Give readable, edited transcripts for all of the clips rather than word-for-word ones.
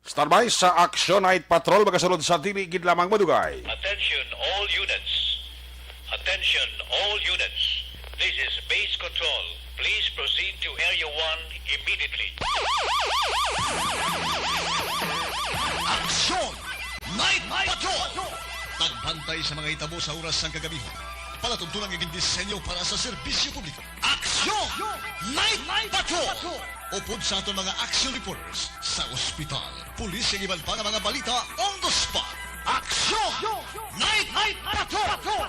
Standby sa Action Night Patrol magasunod sa tiligid lamang madugay. Attention all units. Attention all units. This is base control. Please proceed to Area 1 immediately. Aksyon! Night Patrol! Tagbantay sa mga itabo sa oras ng kagabihan. Palatuntunan ng disenyo para sa serbisyo publiko. Aksyon! Night Patrol! Upod sa aton mga action reporters sa ospital, pulis ang iban pa ng mga balita on the spot. Aksyon! Night Patrol!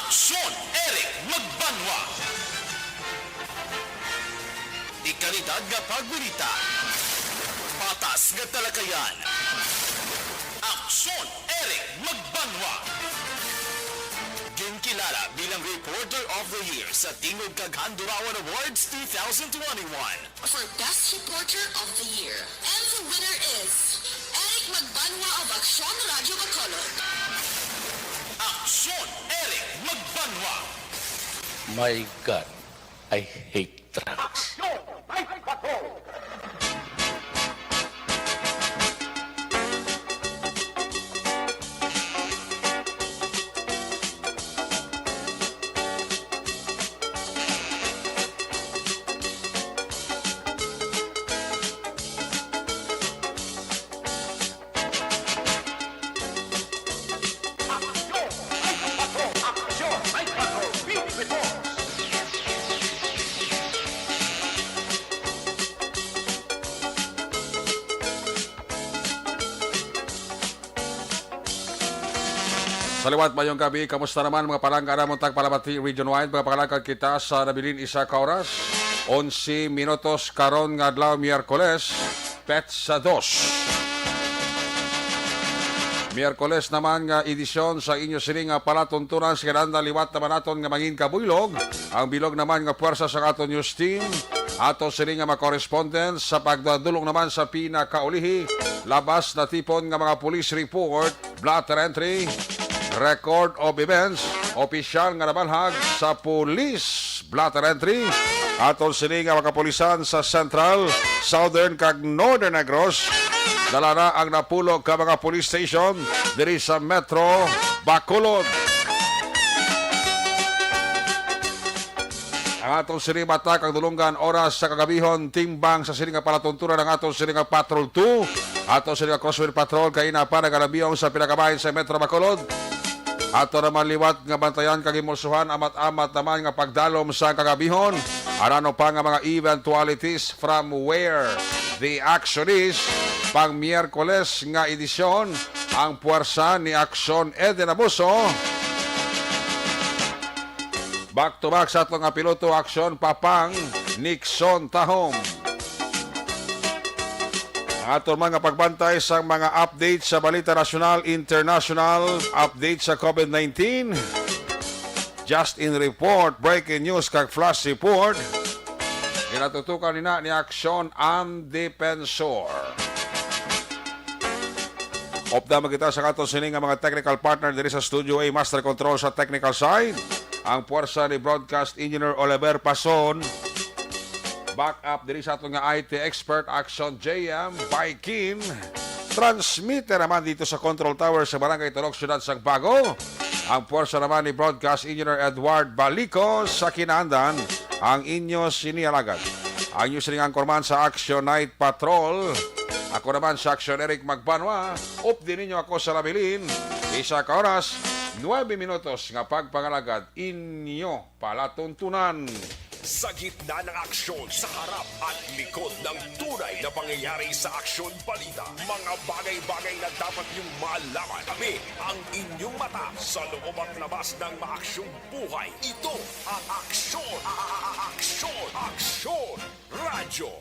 Aksyon, Eric Magbanwa. Ikalidad nga pagwilita. Patas nga talakayan. Aksyon, Eric Magbanwa. Ginkilala bilang Reporter of the Year sa Tingog kag Handurawan Awards 2021. For Best Reporter of the Year. And the winner is Eric Magbanwa of Aksyon Radio Bacolod. Aksyon, Eric Magbanwa. My God, I hate drugs. Saliwat mayong gabi, kamusta naman mga palangga mong tagpalabati region-wide, mga palangga kita sa nabilin isa ka oras, 11 minutos karon nga adlaw Miyerkules, pet sa 2. Miyerkules naman nga edisyon sa inyo sining nga palatuntunan sa kinanda liwat naman naton nga mangin kabuylog, ang bilog naman nga puwersa sa aton news team, ato sining nga mga correspondents sa pagdadulong naman sa pinakaulihi, labas na tipon nga mga police report, blatter entry, record of events, opisyal nga nabalhag sa police blatter entry, aton sini nga makapulisan sa Central, Southern kag Northern Negros, dala na ang napulog ka mga police station diri sa Metro Bacolod. Ang atong sini mata kag dulungan oras sa kagabihon timbang sa sini nga palatuntunan ng atong sini nga Patrol 2, atong sini nga Crossway Patrol kay na para galabiyong sa pinakabahin sa Metro Bacolod. Ato naman liwat nga bantayan kag imulsuhan amat-amat naman nga pagdalom sa kagabihon. Arano pa nga mga eventualities from where the action is. Pang Miyerkules nga edisyon, ang puwersa ni Aksyon Eden Abuso. Back to back sa ato nga piloto Aksyon Papang Nixon Tahom. Ato mga pagbantay sa mga update sa balita nasyonal, international, update sa COVID-19, just in report, breaking news kag flash report. Ginatutukan nina ni Aksyon ang Defensor. Opda magkita sa katon sining nga mga technical partner diri sa Studio A, Master Control sa technical side, ang puwersa ni Broadcast Engineer Oliver Pason. Back up diri sa atong nga IT expert Action JM Baikin. Transmitter naman dito sa Control Tower sa Barangay Tulok, Syudad Sagbago. Ang puwersa naman ni Broadcast Engineer Edward Balico sa kinaandan, ang inyo sinialagan. Ang inyo siningang korman sa Action Night Patrol. Ako naman sa Action Eric Magbanwa. Up din ninyo ako sa labilin. Isa ka oras, 9 minutos nga pagpangalagad inyo palatuntunan. Sa gitna ng aksyon, sa harap at likod ng tunay na pangyayari sa aksyon balita. Mga bagay-bagay na dapat niyong malaman. Kami ang inyong mata sa loob at labas ng maaksyong buhay. Ito ang Aksyon! Aksyon! Aksyon! Radyo!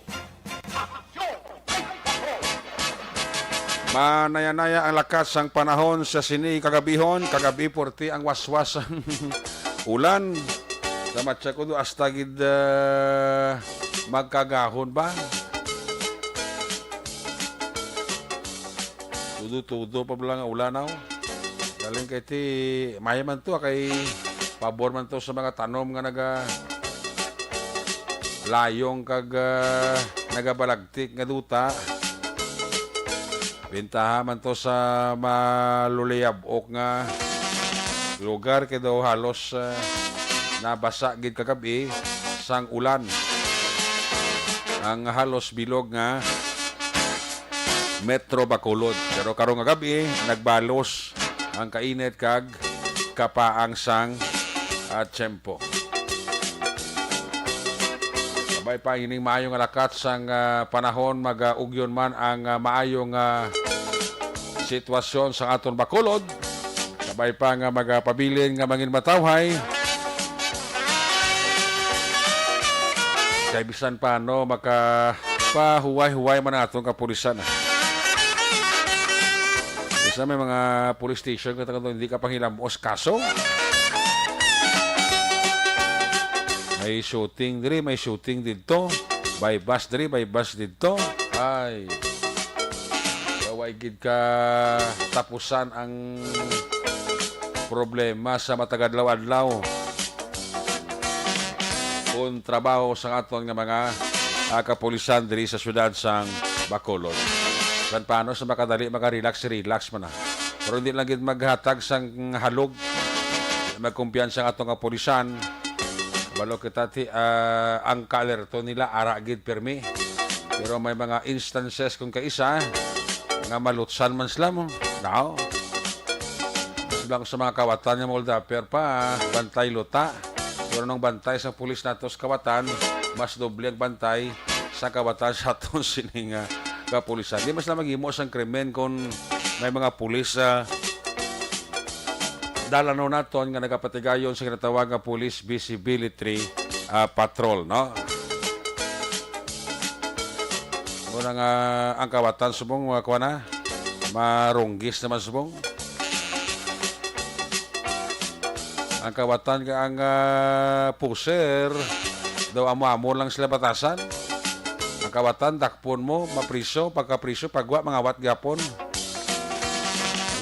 Manaya-naya ang lakas ang panahon sa sini kagabihon. Kagabi porti ang waswas ang ulan. Damatsa ko do astagid magkagahon ba? Tudo-tudo pa lang ang ulanaw. Galing kay ti maya man to kay pabor man to sa mga tanom nga layong kag nagabalagtik nga duta. Bintaha man to sa maluliyabok nga lugar kay daw halos nabasa gid kagabi sang ulan. Ang halos bilog nga Metro Bacolod. Pero karong nga gabi nagbalos ang kainit kag kapaang sang tiyempo. Sabay pa ining maayong alakat sang panahon mag-ugyon man ang maayong sitwasyon sa aton Bacolod. Sabay pa nga magpabilin nga mangin matawhay. Kay bisan pa no makapahuway-huway man aton kapulisan. Isa may mga police station katong hindi ka panghilamos kaso. May shooting diri, may shooting dito. By bus diri, by bus dito. Ay. Kaway gid ka tapusan ang problema sa matagadlaw-adlaw. Kung trabaho sa aton nga mga kapulisan diri sa syudad sang Bacolod. San paano sa makadali makarelax man na. Pero hindi lang gid maghatag sang halog. Magkumpiyansa ang atong kapulisan. Balo kita ang ka-alerto nila ara gid permi. Pero may mga instances kung kaisa nga malutsan man sila mo. Now, lang sa mga kawatan nga moldaper pa bantay luta. Pero nung bantay sa pulis nato sa kawatan, mas doble ang bantay sa kawatan sa aton sining kapulisan. Di mas na maghimo sang krimen kung may mga pulis dalano naton nga nagapatigayon sa kinatawag nga Police Visibility Patrol, no? Muna nga ang kawatan subong kuha na marunggis naman subong. Ang kawatan nga ang puser daw amo-amo lang sila batasan. Ang kawatan dakpon mo mapriso pagkapriso pagwa mga wat gapon.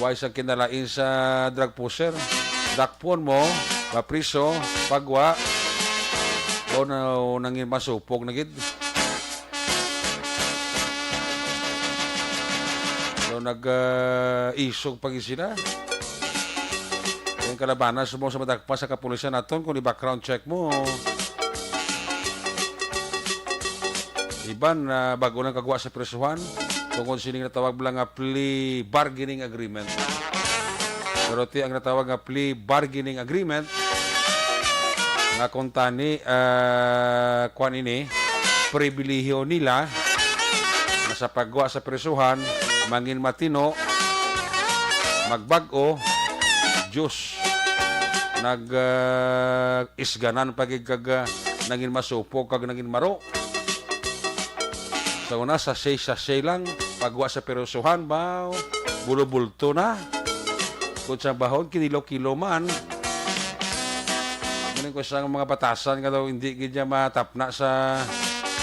Why sa kinalain sa drug pusher. Dakpon mo, mapriso, pagwa, o nangin masupog na gid. So nag-isog pag sila. Yung kalabanas mo sa madagpa sa kapulisan naton kung i-background check mo. Iban bago nang kagwa sa presuhan. Tungkol sining natawag lang nga plea bargaining agreement. Pero ti ang natawag nga plea bargaining agreement nga kung tani kuan ini pribilehiyo nila na sa pagwa sa presuhan mangin matino magbag-o Diyos isganan pagig kag nangin masupog kag nangin maro. Sa una, sa say lang, pagwa sa perusuhan, ba, bulubulto na. Kung sa bahon, kinilo-kilo man. Ganun ko sa mga batasan nga daw, hindi ganyan matapna sa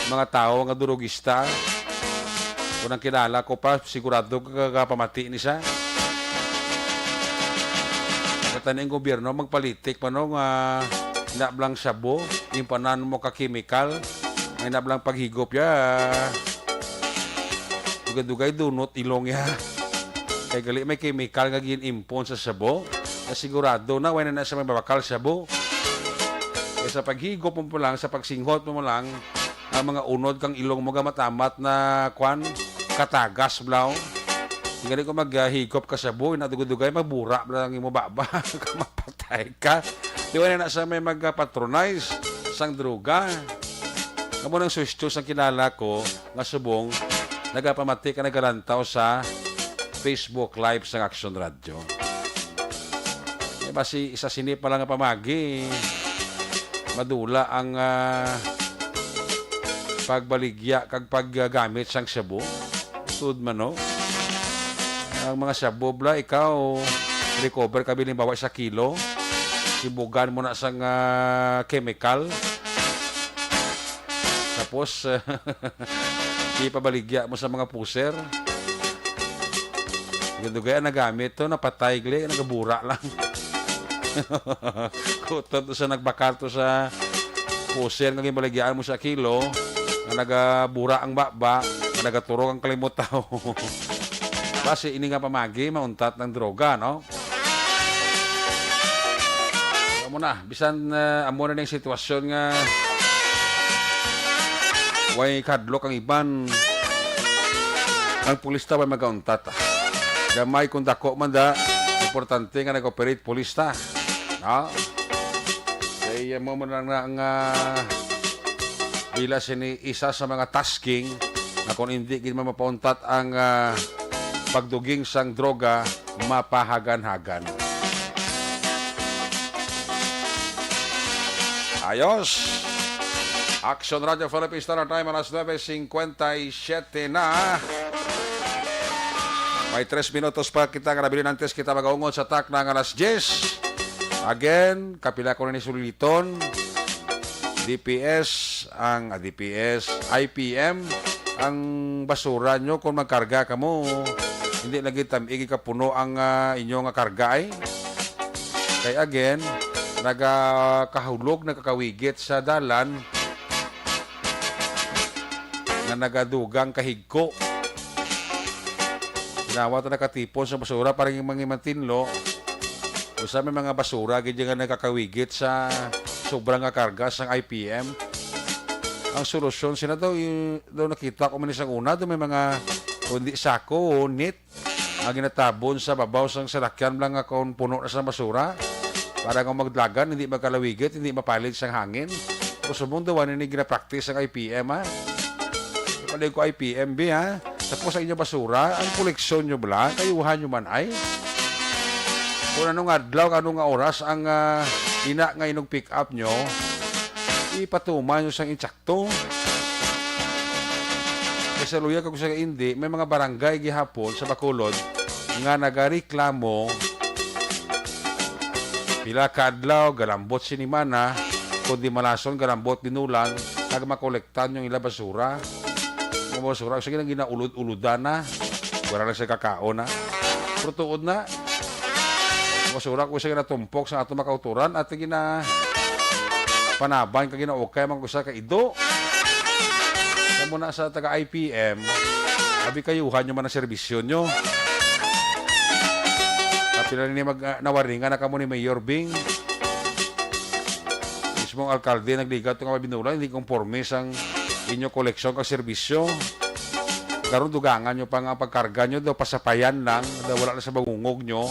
mga tao nga durugista. Kung ang kilala ko pa, sigurado kagapamati ni siya. Katanin gobyerno, magpalitik pa no, nga inablang sabo, yung panan mo ka-chemical, nga inablang paghigop ya. Dugay dunot ilong ya. Kay gali may chemical nga ginimpon sa sabo. Na sigurado na wala na sa may babakal sabo. Kaya sa paghigop mo lang, sa pagsinghot mo lang, ang mga unod kang ilong mo gamatamat na kwan, katagas blaw. Gali ko maghigop ka sabo, na dugay mabura lang mo baba. Mapatay ka. Di wala na sa may magpatronize. sang droga. Kamo nang sustos ang kilala ko nga subong nagapamati ka nagalantaw sa Facebook Live sa Action Radio. Basi isa sini pa lang nga pamagi. Madula ang pagbaligya kag paggamit sang shabu. Tud man no. Ang mga shabu bla ikaw recover ka biling bawa sa kilo. Sibugan mo na sang chemical. Tapos ipabaligya mo sa mga puser. Yung gaya nagamit to, napatay gali, nagabura lang. Kutot to sa nagbakar to sa puser, naging baligyaan mo sa kilo, na nagabura ang baba, na nagaturog ang kalimutaw. Basi, ini nga pamagi, mauntat ng droga, no? Amo na, bisan amo na ng sitwasyon nga way kadlok ang iban ang pulista way magauntat. Gamay kung dako man da, importante nga nag-operate pulista. No? Kaya mo lang na ang bila sini isa sa mga tasking na kung hindi gid mapauntat ang pagduging sang droga, mapahagan-hagan. Ayos! Action Radio Philippines Standard Time, alas 9:57 na. May 3 minutos pa kita nga nabili ng test kita mag-aungod sa tak ng alas 10. Again, kapila ko na ni Suliton. DPS, IPM, ang basura nyo kung magkarga ka mo. Hindi lagi tamigi ka puno ang inyong karga ay. Kaya again, nagakahulog, nagkakawigit sa dalan, na nagadugang kahigko. Ginawa ito nakatipon sa basura parang yung mga mantinlo. O sa may mga basura, ganyan nga nagkakawigit sa sobrang karga sa IPM. Ang solusyon, sila daw nakita ko man isang una, doon may mga kundi sako o net ang ginatabon sa babaw sang salakyan lang akong puno na sa basura. Para kung maglagan, hindi magkalawigit, hindi mapalit sa hangin. O sa mundo, hindi gina-practice ang IPM, ha? Palay ko IPMB, ha? Tapos sa inyo basura, ang koleksyon nyo bala, kayuhan nyo man ay. Kung anong adlaw, anong oras ang ina nga inog pick up nyo, ipatuman nyo sang insakto. Kasi luya kung sa hindi, may mga barangay gihapon sa Bacolod nga nagareklamo pila ka adlaw, galambot sinimana, kundi malason, galambot dinulang, kag makolektan yung ila basura. Mga basura, sige lang ginaulod-uludan na. Wala lang sa kakao na. Pero tuod na. Mga basura, kung sige natumpok sa ato makauturan, at gina panaban, kag ginaukay, mga kusa ka ido. Kamu na sa taga-IPM, sabi kayuhan nyo man ang serbisyo nyo. Kapila ni nawaringan na kamo ni Mayor Bing. Mismong alkalde nagligat ito nga mabinula, hindi konforme sang inyo koleksyon ka serbisyo. Karon dugangan nyo pa nga pagkarga nyo, daw pasapayan lang, daw wala na sa bangungog nyo.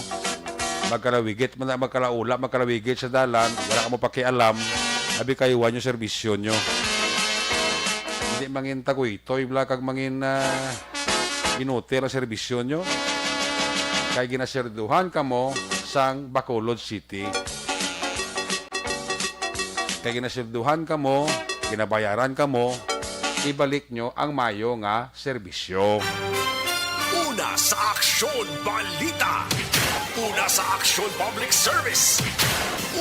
Magkalawigit, magkalaula, magkalawigit sa dalan, wala ka mo pakialam, sabi kayuhan nyo serbisyo nyo. Hindi mangin tagoy-toy, wala kag mangin inuti ang serbisyo nyo. Kaya ginaserduhan ka mo sang Bacolod City. Kaya ginaserduhan ka mo, ginabayaran ka mo, ibalik nyo ang mayo nga serbisyo. Una sa Aksyon Balita. Una sa Aksyon Public Service.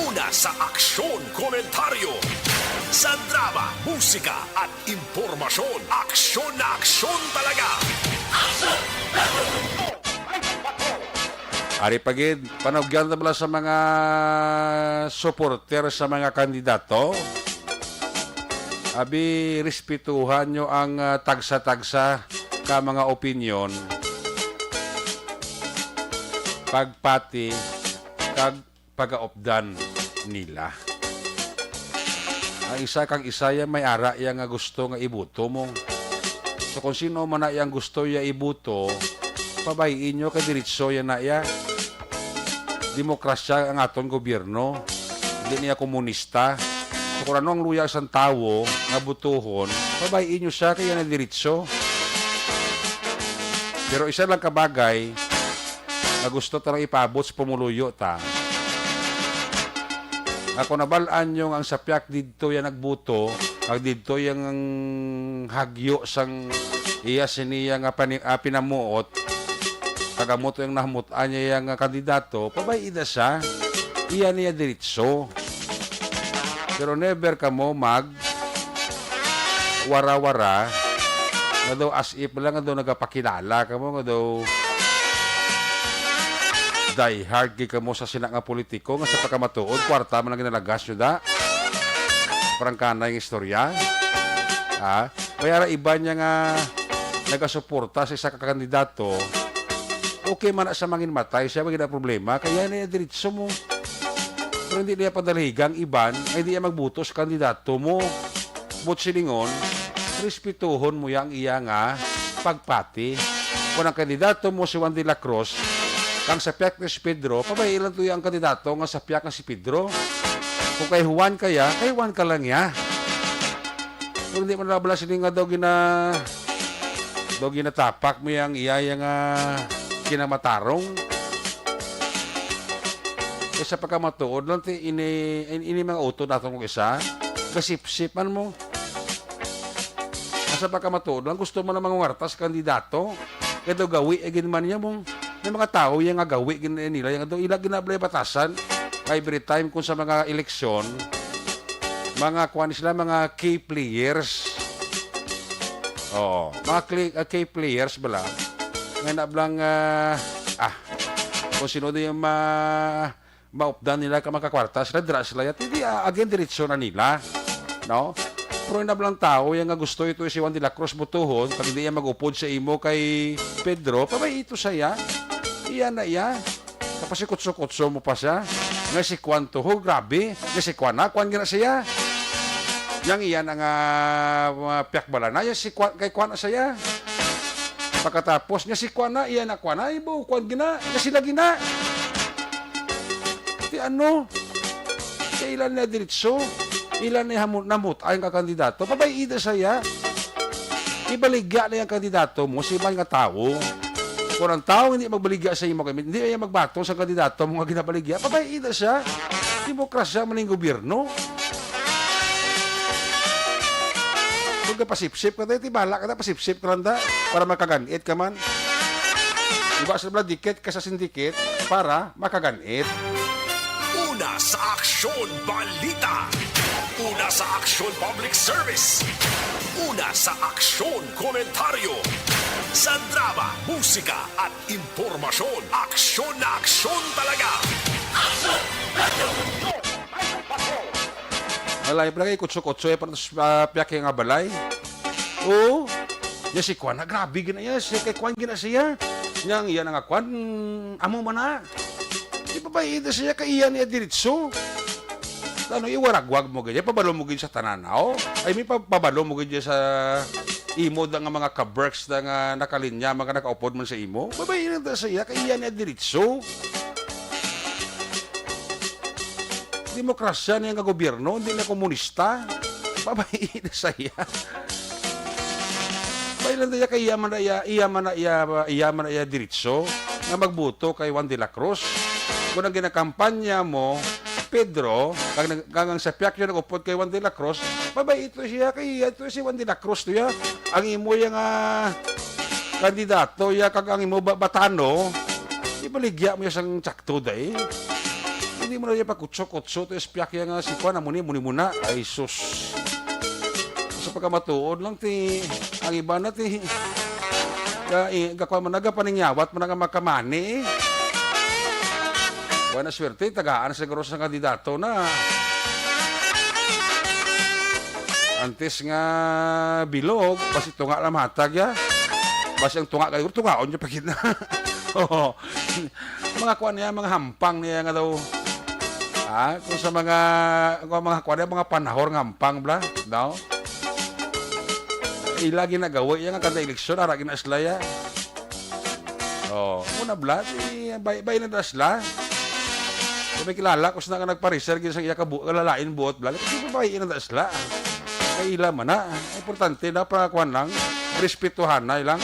Una sa Aksyon Komentaryo. Sa drama, musika at impormasyon. Aksyon na aksyon talaga. Ari pagid, panagyan na pala sa mga supporter sa mga kandidato. Abi, respetuhan nyo ang tagsa-tagsa ka mga opinyon. Pagpati, kag pag-aopdan nila. Ang isa kang isaya may ara yang nga gusto nga ibuto mo. So kung sino man na yang gusto ya ibuto, pabayin nyo kay diritso yan na ya. Demokrasya ang aton gobyerno. Hindi niya komunista. So kung ano ang luya isang tawo nga butuhon, pabayin nyo siya kaya na diritso. Pero isa lang kabagay na gusto tarang ipabot sa pumuluyo ta. Ako nabalaan yung ang sapyak dito yan nagbuto, ang dito yung hagyo sang iya siniya nga pinamuot, tagamoto yung nahamutan niya yung kandidato, pabayida siya, iya niya diritso. Pero never ka mo mag wara-wara nga daw as if lang nga daw nagapakilala ka mo nga daw die hard kay kamo sa sina nga politiko nga sa pagkamatuod kwarta man lang ginalagas nyo da parang kanay ng istorya kaya iba niya nga nagasuporta sa isa ka kandidato okay man sa mangin matay siya magiging problema kaya na diretso mo pero hindi niya padaligang iban ay hindi niya magbuto sa kandidato mo but silingon respetuhon mo yang iya nga pagpati kung ang kandidato mo si Juan de la Cruz kang sapyak na si Pedro, pabay ilan to yung kandidato nga sapyak na si Pedro. Kung kay Juan kaya, kay Juan ka lang ya. Kung hindi mo nabala sila nga daw ginatapak mo yung iya nga kinamatarong. Kasi sa pagkamatuod lang, ini mga uto natin kong isa, kasip-sipan mo. Sa pagkamatuod lang, gusto mo na mga wartas kandidato, kaya daw gawi, man niya mong may mga tao yung nga gawi nila yung ilag ginablay batasan every time kung sa mga eleksyon mga kuan sila mga key players mga key players bala ngayon nablang kung sino din yung maupdan nila ka makakwarta sila dira sila yat hindi again diretso na nila no pero yung nablang tao yung nga gusto ito si Juan de la Cruz butuhon kag hindi yan mag-upod sa imo kay Pedro pabay ito saya iyan na iya. Tapos si kutso-kutso mo pa siya. Nga si Kwan to ho, grabe. Nga si Kwan na, Kwan gina siya. Yang iyan ang piyakbala na. Yan si Kwan, kay Kwan na siya. Pagkatapos, nga si Kwan na, iyan na Kwan na. Ibo, Kwan gina. Nga sila gina. Di ano? Kaya ilan na diritso. Ilan na namut ay ang kakandidato. Pabayida siya. Ibaligya na yung kandidato mo si ibang nga tao. Kung ang tao hindi magbaligya sa imo, hindi ay magbatong sa kandidato mga ginabaligya, pabayida siya. Demokrasya man yung gobyerno. Kung ka pasipsip ka tayo, tibala ka tayo, pasipsip ka lang da, para makaganit ka man. Diba sa dikit ka sa sindikit para makaganit. Una sa Aksyon Balita. Una sa Aksyon Public Service. Una sa Aksyon Komentaryo. Sa drama, musika at impormasyon, aksyon na aksyon talaga. Alay, pala kay kutso-kutso, para piyak yung balay. Oo, yan si Kwan, grabe gina yan, si kay Kwan gina siya. Yang iyan nga Kwan, amo man na. Di ba ba ida siya kay iyan niya diritso? Ano, iwaragwag mo ganyan, pabalo mo ganyan sa tananaw. Ay, may pabalo mo ganyan sa imo da nga mga kaberks da nga nakalinya, mga nakaupod man sa imo. Babayin na siya, kaya niya diritso. Demokrasya niya nga gobyerno, hindi na komunista. Babayin na siya. Babayin na siya, kaya iyaman na iya diritso nga magbuto kay Juan de la Cruz. Kung ang ginakampanya mo, Pedro, kagang sa piyak siya nag-upod kay Juan de la Cruz, babay ito siya, kaya ito si Juan de la Cruz to ya. Ang imo yung kandidato, ya kagang imo batano, ibaligya mo yung sang tsakto day. Hindi mo na yung pagkutso-kutso, to yung piyak yung si Juan, muni muna, ay sus. Sa pagkamatuod lang, ang iba na, kakwa mo nagapaningyawat mo nga makamani, buwan na swerte, tagaan siguro sa kandidato na antes nga bilog, basi tunga lang matag ya. Basi ang tunga kayo, tungaon niya pagit na. Mga kuwan niya, mga hampang niya nga daw. Kung sa mga kuwan niya, mga panahor ng hampang bla, daw. Ilagi na gawin yan nga kada eleksyon, haragin na sila ya. Muna bla, bay na dasla. May kilala ko sa nga nagpareser gid sa iya ka lalain buot bla. Kasi babae na dasla. Kaila man na. Importante na pa kuan lang. Respetuhan na lang.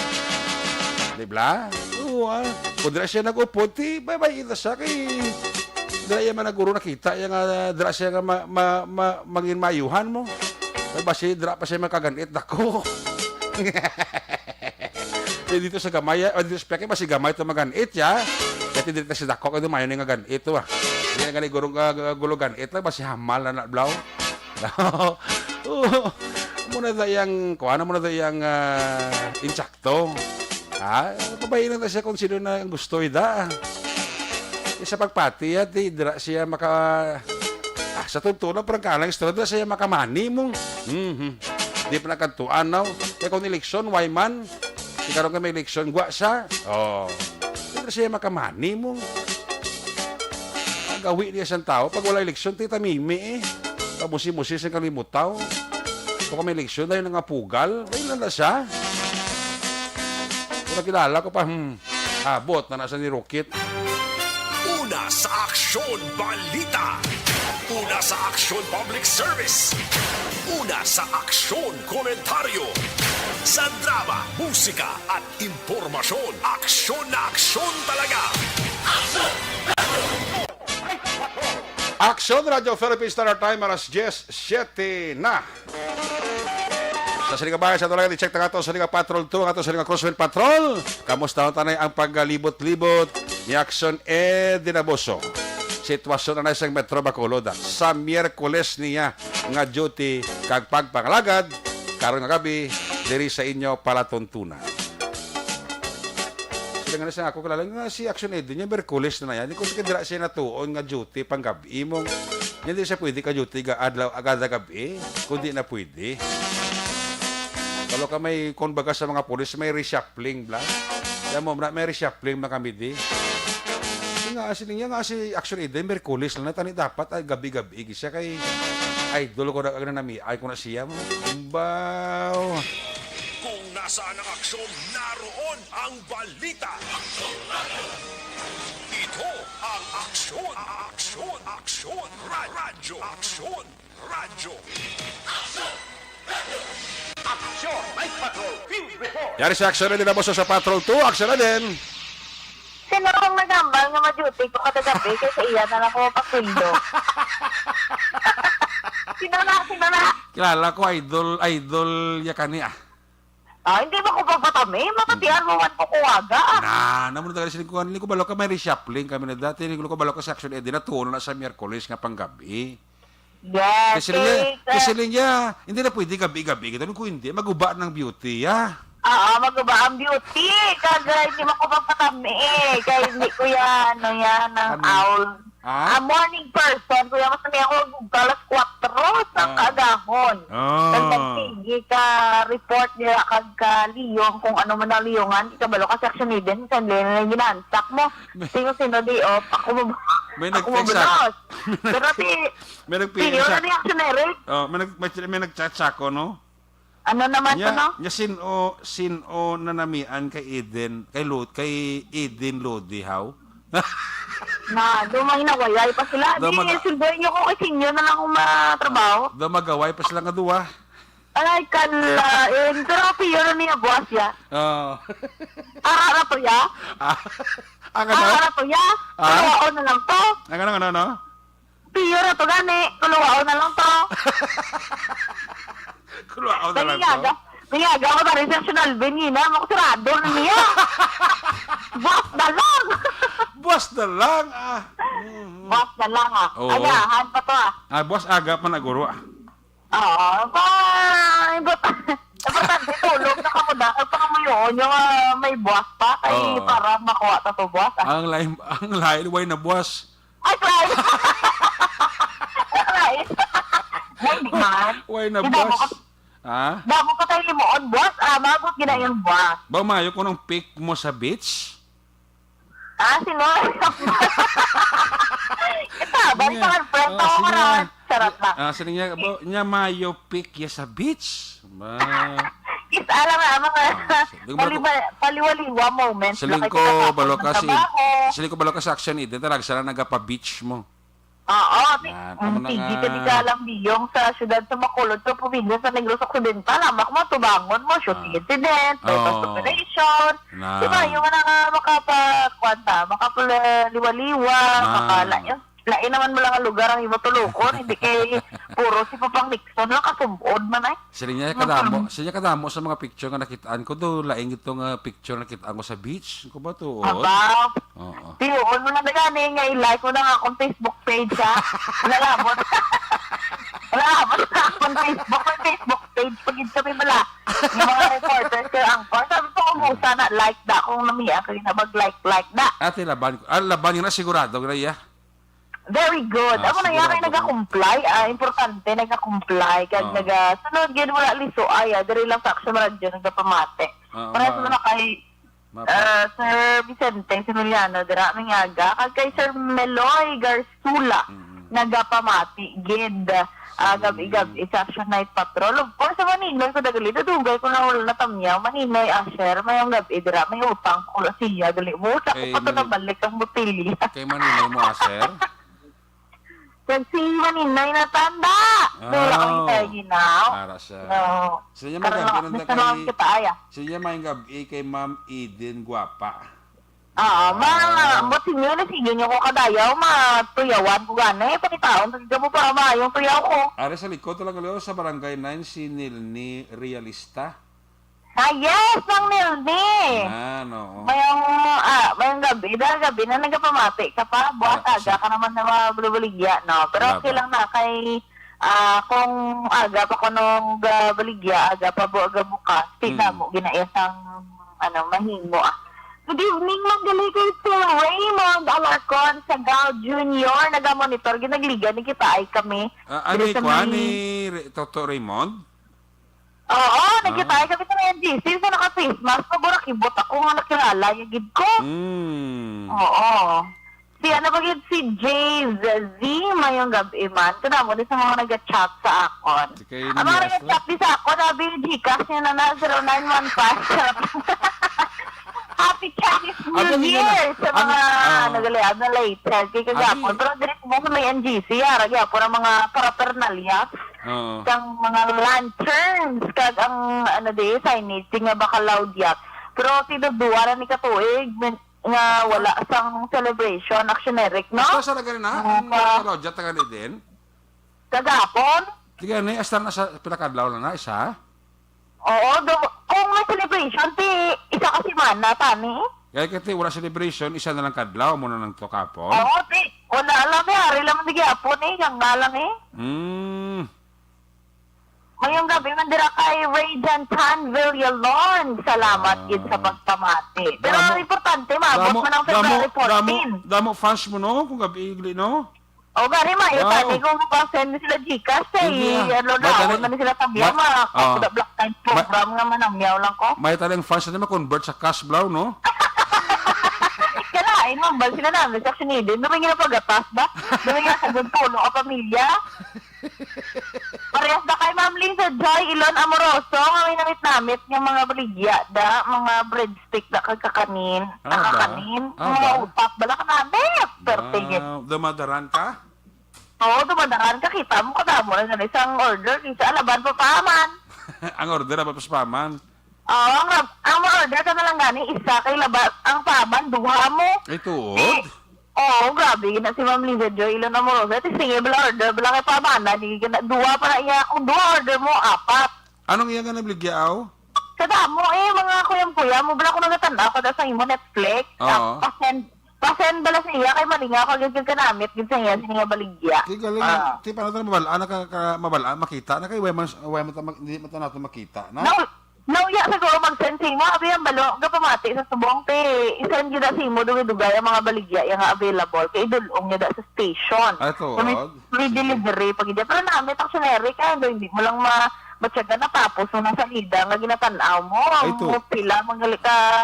Di ba? Oo. Kung dira siya nag-upod, babae na siya kay dira iya man naguro nakita iya nga dira siya nga maging mayuhan mo. Basi dira pa siya makaganit dako. Dito sa gamay, dito sa peke basi gamay to maganit ya. Dati dito si dako kay mayo nga gan ito ah. Hindi nga ni gulugan ito basi hamal na blaw. Muna dayang kuana muna dayang insakto. Pabayin na siya kung sino na ang gusto ida. Sa pagpati at dira siya maka sa tuntunan parang kalang istorya siya makamani mo. Di pa nakantuan now. Kaya kung eleksyon, why man? Ikaroon ka may eleksyon, gwa siya. Dira siya makamani mo. Gawi niya siyang tao. Pag wala eleksyon, tamimi eh. Pamusi-musi siyang kalimutaw. Kung may eleksyon, dahil nga pugal, ayun na siya. Kung nakilala ko pa, abot na nasa ni Rocket. Una sa Aksyon Balita. Una sa Aksyon Public Service. Una sa Aksyon Komentaryo. Sa drama, musika at impormasyon. Aksyon na aksyon talaga. Aksyon Radio Philippines Standard Time alas 10:07 na. Sa Silinga Bahay, sa Tulaga, i-check na ito sa Silinga Patrol 2, ito sa Silinga Crosswind Patrol. Kamusta na tanay ang paggalibot-libot ni Aksyon Dinaboso. Sitwasyon na isang Metro Bacolod sa Miyerkules niya nga duty kag pagpangalagad karon nga gabi diri sa inyo palatuntunan. Sila nga na siya ako kilala nga si Aksyon Edo niya Miyerkules na yan. Kung dira siya natuon nga duty panggabi mong hindi siya pwede ka duty ka adlaw agad gabi kundi na pwede. Kalau ka may konbaga sa mga pulis may reshuffling bla. Kaya mo may reshuffling mga kami di. Nga si Aksyon Edo Miyerkules na tani dapat ay gabi-gabi siya kay idol ko na nami ay ko na siya mo. Baw. Kung nasaan ang aksyon, naroon ang balita. Ito ang Aksyon, Aksyon, Aksyon, Radyo, Aksyon, Radyo. Aksyon, Night Patrol, Field Report. Yari si Aksyon Edo Dinaboso sa Patrol 2. Aksyon na din. Sino akong nagambal nga ma-duty ko katagabi kasi iya na lang ko pasildo. Sino na? Kilala ko idol yakani ah. Hindi ba ko papatami? Mapatihan mo man ko kuwaga. Namun tagal sila ko balo ka may reshuffling kami na dati. Ko balo ka sa Aksyon Edo na tuon na sa Miyerkules nga panggabi. Yes. Kasi niya, hindi na pwede gabi-gabi. Kaya kung hindi, maguba ng beauty, ah. Magaba ang beauty. Kaya hindi mo ko papatami. Kaya hindi ko yan, ang owl. Morning person. Kuya, mas namin ako alas 4 sa kaagahon. Nagtagtigi ka, report nila kag liyong, kung ano man ang liyongan. Ikabalo ka sa Aksyon Edo, sa na ginansak mo. Sino di, ako mo. May Ako nag-text mabunos. Pero may nag-PM Sino sa... na ni Aksyon Eric? May nag-chat sa ako, no? Ano naman to, no? Nya sino na namian kay Eden Lodi, how? Dumay na wayay pa sila. Di, silboy niyo ko kasi inyo na lang akong matrabaho. Magaway pa sila nga duwa. Ay, kalain. Pero piyo na niya, boss ya. Harap ya? Ang Harap ya? Kuluwao na lang to. Ano? Piyo na to gani. Kuluwao na lang to. Kuluwao na lang to. Nangiyaga ko na rin sa Alvin na. Makusarado na niya. Boss na lang. Boss na lang, ah. Boss na lang, ah. Oo. Agahan pa to, ah. Boss aga pa naguro, ah. Oo, importante tulog na kamo da. Ay, pa kamo yun, yung may buwas pa. Ay, Oo. para makuha ta to buwas. Ang lain, way na boss. Ay, Clyde! Clyde! Ay, man. Way na boss. Damo ka tayo limoon, buwas. Magot ginayang buwas. Ba mayo ko ng pick mo sa beach? Sino? Ito, bali pa nga, friend ako ka na. Sarap na. Sino niya mayo pick ya sa beach? Is, alam na, mga paliwaliwa moments. Siling ko balo ka sa Aksyon Edo, talaga sana nagapa-beach mo. Oo, tama na sige nga. ka di ka alam biyong sa syudad sa Bacolod sa probinsya sa Negros Occidental. Amak mo, tubangon mo, shooting incident, bypass Oo. operation. Na. Diba, yung nga makapaliwa-liwa, lain naman mo lang ang lugar ang imatulukon, hindi kay puro si Papang Nixon lang kasumbod man ay. Sinya kadamo sa mga picture nga nakitaan ko do laing itong picture na nakitaan ko sa beach. Ko ba to? Aba, Oo. tiyoon mo lang na gani nga i-like mo na nga akong Facebook page ha. Nalabot. Nalabot na akong Facebook page. Pagid sabi mala, yung mga reporters kayo angkor. Sabi ko umusa na like da kung namiya kayo na mag-like da. Ate laban ko. Laban yun na sigurado graya. Very good. Ako na yan ay sigurado. nag-comply. Importante, nag-comply. Kag Oo. sunod yun wala liso ay, dali lang sa Action Radio, nagpapamate. Oo, Para sa na kay Sir Vicente Similiano, dira aming aga. Kag kay Sir Meloy Garsula, nagapamati. Gid. Gabi-gabi sa Action Night Patrol. Of course, sa Maninoy ko dagalito, dugay ko na wala natamyaw. Maninoy, Asher, mayong gabi, dira, may utang ko la siya. Dali mo, sa Kay ko pa to nabalik ang butilya. Kay Manila mo sir. Kag si Maninoy na tanda. Wala ko yung tayo ginaw. Para sa No. Sinya Karon magabi na, nanda gusto naman kita aya. Sinya may gabi kay Ma'am Eden Guapa. Buti nyo na sige nyo ko kadayaw, matuyawan ko gani. Panitaon, pagka mo para maayong tuyaw ko. Are sa likod talaga leo sa barangay 9 si Nilni Realista. Yes, ang Nilni. No. Mayang gabi, dahil gabi na nagapamati ka pa, buhat aga ka naman na mga baligya, no? Pero okay lang na kay, kung aga pa ko nung baligya, aga pa bukas, tignan mo, ginayas ang, mahimo Good evening, magaling kay Sir Raymond Alarcon sa Gal Junior. Nagamonitor, ginagliga ni kita ay kami. Ani ko ani Toto Raymond. Oo, nagkita ay kami sa NGC. Sa naka-face mask, pagura kibot ako nga nakilala, yung gid ko. Oo. Si Jay Z, mayong gabi man. Kada mo din sa mga nag-chat sa akon. Ang mga nag-chat din sa akon, sabi yung Gcash niya na 0915. Happy Chinese New Year sa mga nagaliad na later. Kaya kagapon. Pero direct mo sa may NGC, gapon ang mga paraphernalia. Kang mga lanterns, kag ang signage, nga baka loud yak. Pero tinuduwa na ni Katuig, nga wala sang celebration, actioneric, no? Asta sa lagari na? Ang Roger taga din? Kagapon? Tiga ni, asta na sa pinakadlaw na isa? Oo, kung may celebration, isa kasi mana, tani. Kaya kasi wala celebration, isa na lang kadlaw, muna ng tokapon. Oo, wala alam hari lang di gapon yung ngalang Ngayong gabi, mandira kay Ray Jantan Villalon. Salamat gid sa pagpamati. Pero ang importante, maabot man ang February 14. Damo fans mo no, kung gabi igli no? O gani tani kung mapasend sila Gcash na sila tabiya, black time program nga man ang miyaw lang ko. May talang fans na ma-convert sa cash blow no? Kalain mo, bal sila namin sa sinidin. Naman nga pagatas ba? Naman nga sa puno o pamilya. Parehas na kay Ma'am Lisa Joy Ilon Amoroso, nga may namit-namit yung mga baligya mga breadstick na kakanin. Mga utak, bala ka namit. Pertingit. Dumadaran ka? Oo, dumadaran ka. Kita mo, kadamo na isang order. Isa alaban pa paman. Ang order na pa paman? Oo, ang order ka na lang gani, isa kay laban, ang paman, duha mo. Ito, Oo, grabe. Na si Ma'am Lisa Joy Ilon Amoroso. Ito sige, bala order, bala kay paman. Duha pa na iya. Kung duha order mo, 4. Anong iya nga nabligyaw? Kadamo mga kuyam-kuyam mo. Bala ko nagatanda ko sa imo Netflix. Oo. Pasen bala sa iya kay malinga ko gid ka namit gid sa iya sininga baligya. Ti galing, ti paano tayo mabalaan mabalaan makita na kay way man hindi man nato makita na. Nauya siguro mag-send mo abi ang balo gapamati sa subong isend gyud sa imo dugay ang mga baligya yang available kay idulong niya sa station. Ato. Free delivery pag ida pero namit ang generic hindi mo lang matyaga na tapos nang salida nga ginatanaw mo. Mo pila mangalika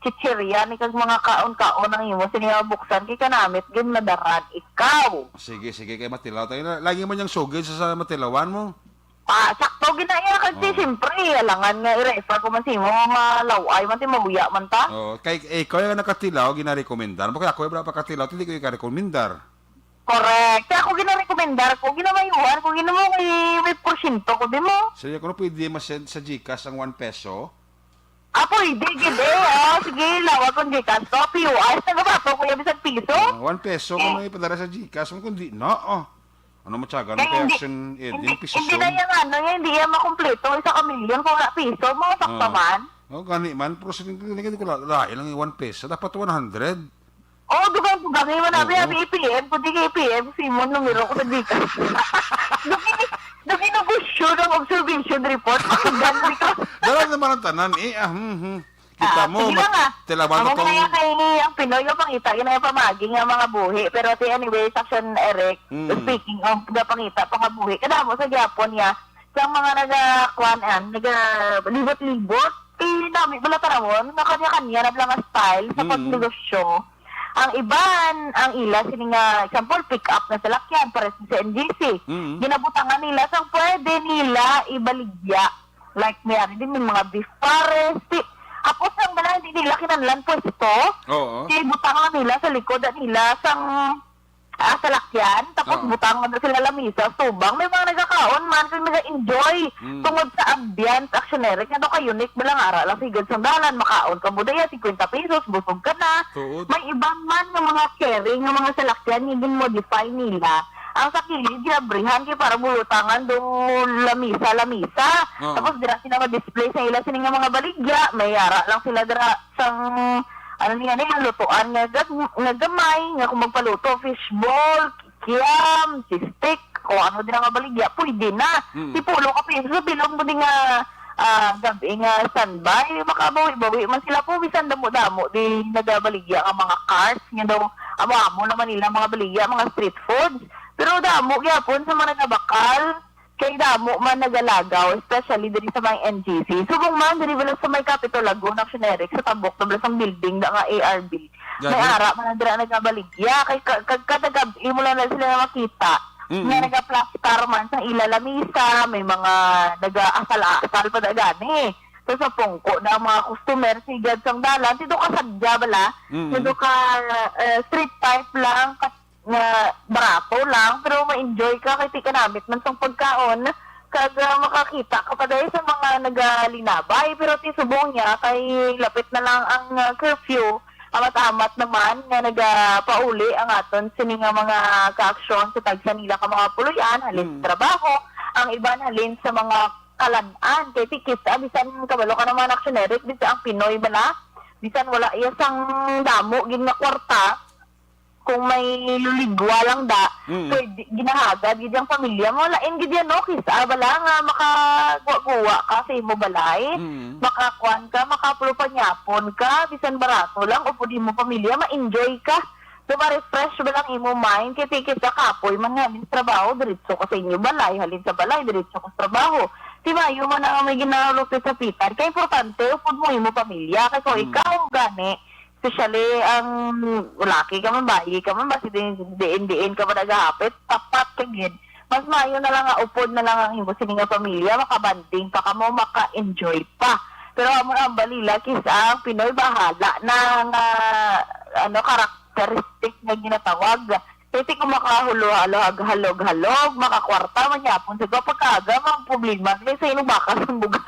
chichirya ni kag mga kaon-kaon ang imo siniya buksan kay kanamit gid nadaran ikaw. Sige kay matilaw tayo na. Lagi mo niyang sugid sa matilawan mo. Sakto ginaya kasi siyempre alangan nga i-refer ko man si mo malaway man ti mabuya man ta. Kay ikaw yung nakatilaw ginarekomendar. Bakit ako wala pa katilaw hindi ko i-rekomendar. Correct. Kaya ako ginarekomendar ko, ginamayuhan, kung ginamo may porsyento ko, di mo? Sige, kung pwede masend sa GCash ang 1 peso. Pwede, gide. Sige, lawag kong gikas ko. PUI, nagabato ko yung isang piso. 1 peso kung may ipadala sa GCash. Kung di, no. Ano mo tiyaga? Ano Kaya kaya hindi- action? Hindi, Piso hindi na yung hindi yan makumpleto. Isa ka milyon kung wala piso. Mga sakta man. Gani man. Pero sa hindi ko lahi lang yung 1 peso. Dapat 100. Dugang. Ngayon nabi, APM. Kundi kay APM, Simon, numero ko sa Gcash. Dagi nagusyo ng observation report. Gandi ka. Dala naman ang tanan. Kita mo. Sige lang Tilaban Amo ko nga tong... kay ang Pinoy yung pangita, yun ang pamaging ang mga buhi. Pero anyway, Section Eric, speaking of the pangita, pangabuhi, kada mo sa Japon niya, sa mga naga-libot-libot, dami bala tarawon, na kanya-kanya na lang ang style sa pagnegosyo. Ang iban, ang ila, sini nga, example, pick up na salakyan para sa NGC. Ginabutangan nila, sang pwede nila ibaligya. Like, mayroon din may mga beef pares, apos ang bala, hindi nila kinanlan pwesto. Oo. Kaya butangan nila sa likod nila sang salakyan, tapos butang na sila lamisa, tubang, may mga nagkakaon man, kaya nag-enjoy tungod sa ambience, actioneric, nga ka unique, bilang ara lang sigad sa dalan, makaon ka budaya, 50 pesos, busog ka na. Tuod. May ibang man ng mga sharing, ng mga salakyan, yung modify nila. Ang sa kilid, ginabrihan kaya para bulutangan doon lamisa. Tapos dira sila ma-display sa ila sining nga mga baligya, may ara lang sila dira sang lutuan nga gamay, nga kung magpaluto, fishball, kikiam, stick, o ano din ang baligya, pwede na. Tipulo ka piso, bilong mo din nga gabi nga standby, makabawi-bawi man sila po, bisan damo-damo, di nagabaligya ang mga cars, nga daw, amo naman nila mga baligya, mga street foods, pero damo, yapon sa mga nagabakal, kay damo man nagalagaw, especially diri sa mga NGC. Subong man, diri wala sa may Capitol Laguna, Generic, sa tabok, tabla sa building, da nga ARB. May ara, man dira nagabaligya, kay kadagabi mo lang sila na makita. Nga nagaplastar man sa ilalamisa, may mga nag-asal-asal pa na gani. So sa pungko na mga customer, sigad sang dalan, dito ka sadya bala, dito ka street type lang, nga barato lang, pero ma-enjoy ka kasi kanamit man sang pagkaon, kag makakita ka pa dahil sa mga nagalinabay, pero tisubong niya kay lapit na lang ang curfew, amat-amat naman nga nagapauli ang aton sini nga mga ka-aksyon sa tagsa nila ka mga puluyan, halin sa trabaho, ang iban halin sa mga kalan-an, kay tikit, bisan kabalo ka naman aksyonerik, bisan ang Pinoy bala, bisan wala isang damo, gin nga kwarta, kung may luligwa lang da, pwede, ginahagad, gid ang pamilya mo, lain gid yan, no, kisa, bala nga, makagwa-guwa ka sa imo balay, makakuan ka, makapulupanyapon ka, bisan barato lang, o pwede mo pamilya, ma-enjoy ka, so ma-refresh ba lang imo mind, kaya tikit ka kapoy, man nga, halin sa trabaho, diretso ka sa inyo balay, halin sa balay, diretso ka sa trabaho, diba, yung man ang may ginalupit sa pitan, kaya importante, upod mo imo pamilya, kaya kung ikaw gani, especially ang laki ka man, bayi ka man, basi diin ka man naghahapit, tapat ka gid. Mas mayo na lang nga, upod na lang ang imo sining nga pamilya, makabanding pa ka mo, maka-enjoy pa. Pero amo ang balila, kisa ang Pinoy bahala na karakteristik na ginatawag. Kasi kung makahalo-halog, makakwarta, manyapon sa pagkaaga, mga problema, kasi sa inong bakal ng bugas.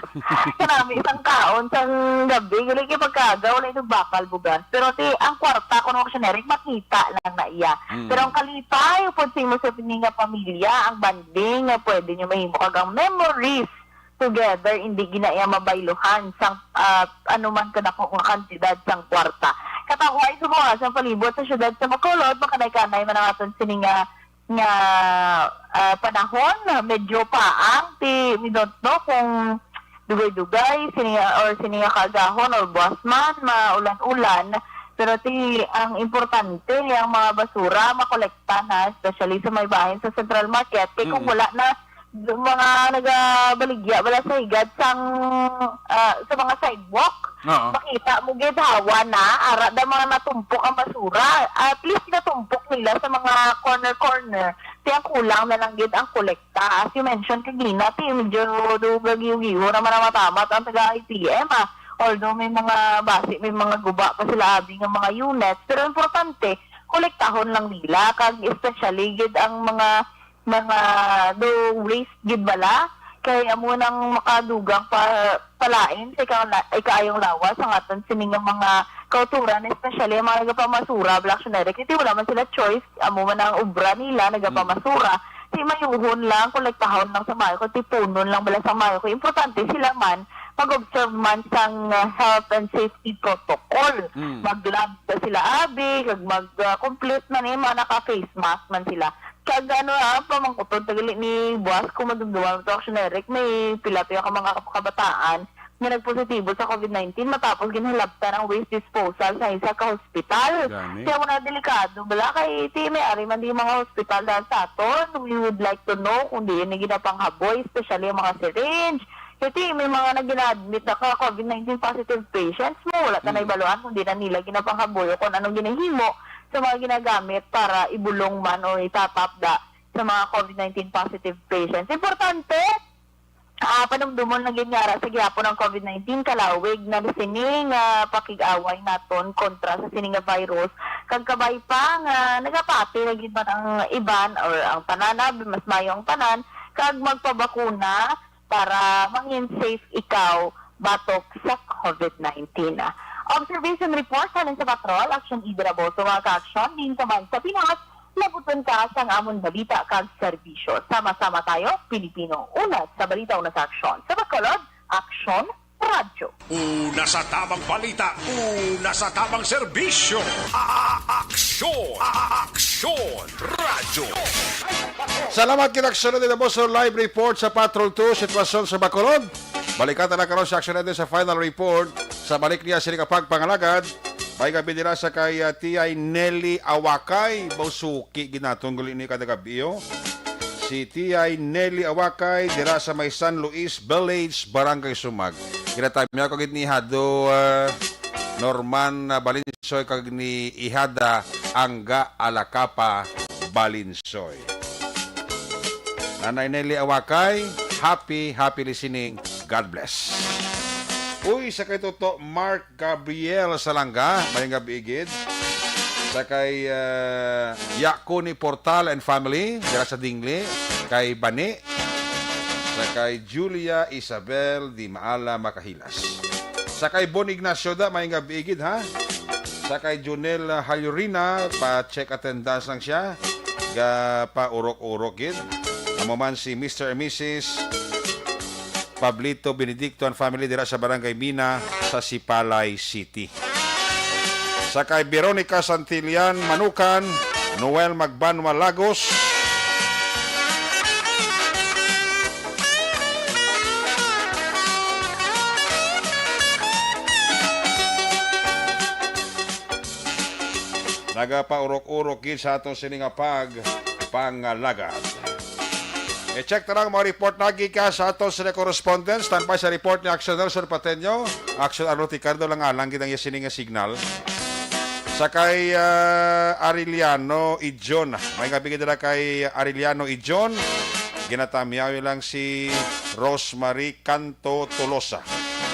Kanami isang kaon sa gabi, gulay kayo pagkaaga, wala inong bakal bugas. Pero ang kwarta, kung generic, makita lang na iya. Pero ang kalipay, upod sa mo sa pininga pamilya, ang banding, pwede nyo mahimo kagang memories together, hindi ginaya mabayluhan sang anuman ka na kung kantidad sang kwarta. Katahuay sa mga sa palibot sa syudad sa Bacolod, makanay-kanay man ang aton sini nga panahon, medyo paang, we don't know kung dugay-dugay, sini nga kagahon or buwasman, maulan-ulan, pero ang importante, ang mga basura, makolekta na, especially sa may bahin sa Central Market, kaya kung wala na, mga nagabaligya wala sa higad sa mga sidewalk, makita mo gid hawa na ara da mga natumpok ang basura, at least natumpok nila sa mga corner kaya kulang na lang gid ang kolekta. As you mentioned kagina, medyo dugag-giho naman ang matamat ang taga-ITM, although may mga basi, may mga guba pa sila abing ang mga units, pero importante kolektahon lang nila kag especially gid ang mga do waste gid bala kay amo nang makadugang palain sa ikayong lawas ang aton sining mga kauturan, especially ang mga nagapamasura, black generic. Hindi wala man sila choice, amo man ang ubra nila nagapamasura. Di mayuhon lang, kolektahon lang sa mayo ko, tipunon lang bala sa mayo ko. Importante sila man, mag-observe man sang health and safety protocol. Mag-lab pa sila abi, kag mag-complete man mga naka-face mask man sila. Kag pamangkutod, tagali ni Boss, kung madumduman ito generic, may pila-pila ka mga kabataan na nagpositibo sa COVID-19 matapos ginhalabtan ang waste disposal sa isa ka hospital. Kaya muna delikado. Bala kay may ari man di mga hospital dahil sa aton. We would like to know kung di yun ginapanghaboy, especially ang mga syringe. Kasi may mga nag-admit na ka COVID-19 positive patients mo. Wala ka na ibaluan kung di na nila ginapanghaboy o kung anong ginahimo sa mga ginagamit para ibulong man o itatapda sa mga COVID-19 positive patients. Importante, panumdumon na ginyara sa gihapon ng COVID-19 kalawig na sining pakig-away naton kontra sa sining nga virus kag kabay pa nga nagapati na gid man ang iban or ang tanan mas mayo ang tanan kag magpabakuna para mangin safe ikaw batok sa COVID-19. Observation report halin sa patrol, action idrabo sa mga ka-action din sa sa Pinas. Labuton ka sa amon balita kag serbisyo. Sama-sama tayo, Pilipino. Una sa balita, una sa aksyon. Sa Bacolod, Aksyon Radyo. Una sa tamang balita, una sa tamang serbisyo. Aksyon! Aksyon! Radyo! Salamat kinaksyon din po sa live report sa Patrol 2, sitwasyon sa Bacolod. Balikan na karon sa aksyon natin sa final report sa balik niya sila pangalagad. May gabi nila sa kay Tiyay Nelly Awakay. Bausuki ginatunggol ini kada gabiyo. Si Tiyay Nelly Awakay dira sa may San Luis Village, Barangay Sumag. Kinatay niya kagid ni Hado Norman Balinsoy kag ni Ihada Angga Alacapa Balinsoy. Nanay Nelly Awakay, happy listening. God bless. Uy, sa kay Toto Mark Gabriel Salanga, mayang gabi igid. Sa kay Yakuni Portal and Family, dira sa Dingli, kay Bani. Sa kay Julia Isabel Di Maala Makahilas. Sa kay Bon Ignacio da, mayang gabi igid ha. Sa kay Junel Hayurina, pa-check attendance lang siya. Pa urok-urok gid. Amo man si Mr. and Mrs. Pablito Benedicto and family dira sa Barangay Mina sa Sipalay City. Sa kay Veronica Santillan Manukan, Noel Magbanwa Lagos. Nagapaurok-urok gid sa aton sining pangalagad. I-check na lang mga report na ka sa aton sila correspondence. Standby sa report ni Action Nelson Pateño. Action Arno Ricardo lang alang kitang yasining nga signal. Sa kay Ariliano Ijon. May gabi kita na kay Ariliano Ijon. Ginatamyaw lang si Rosemary Canto Tolosa.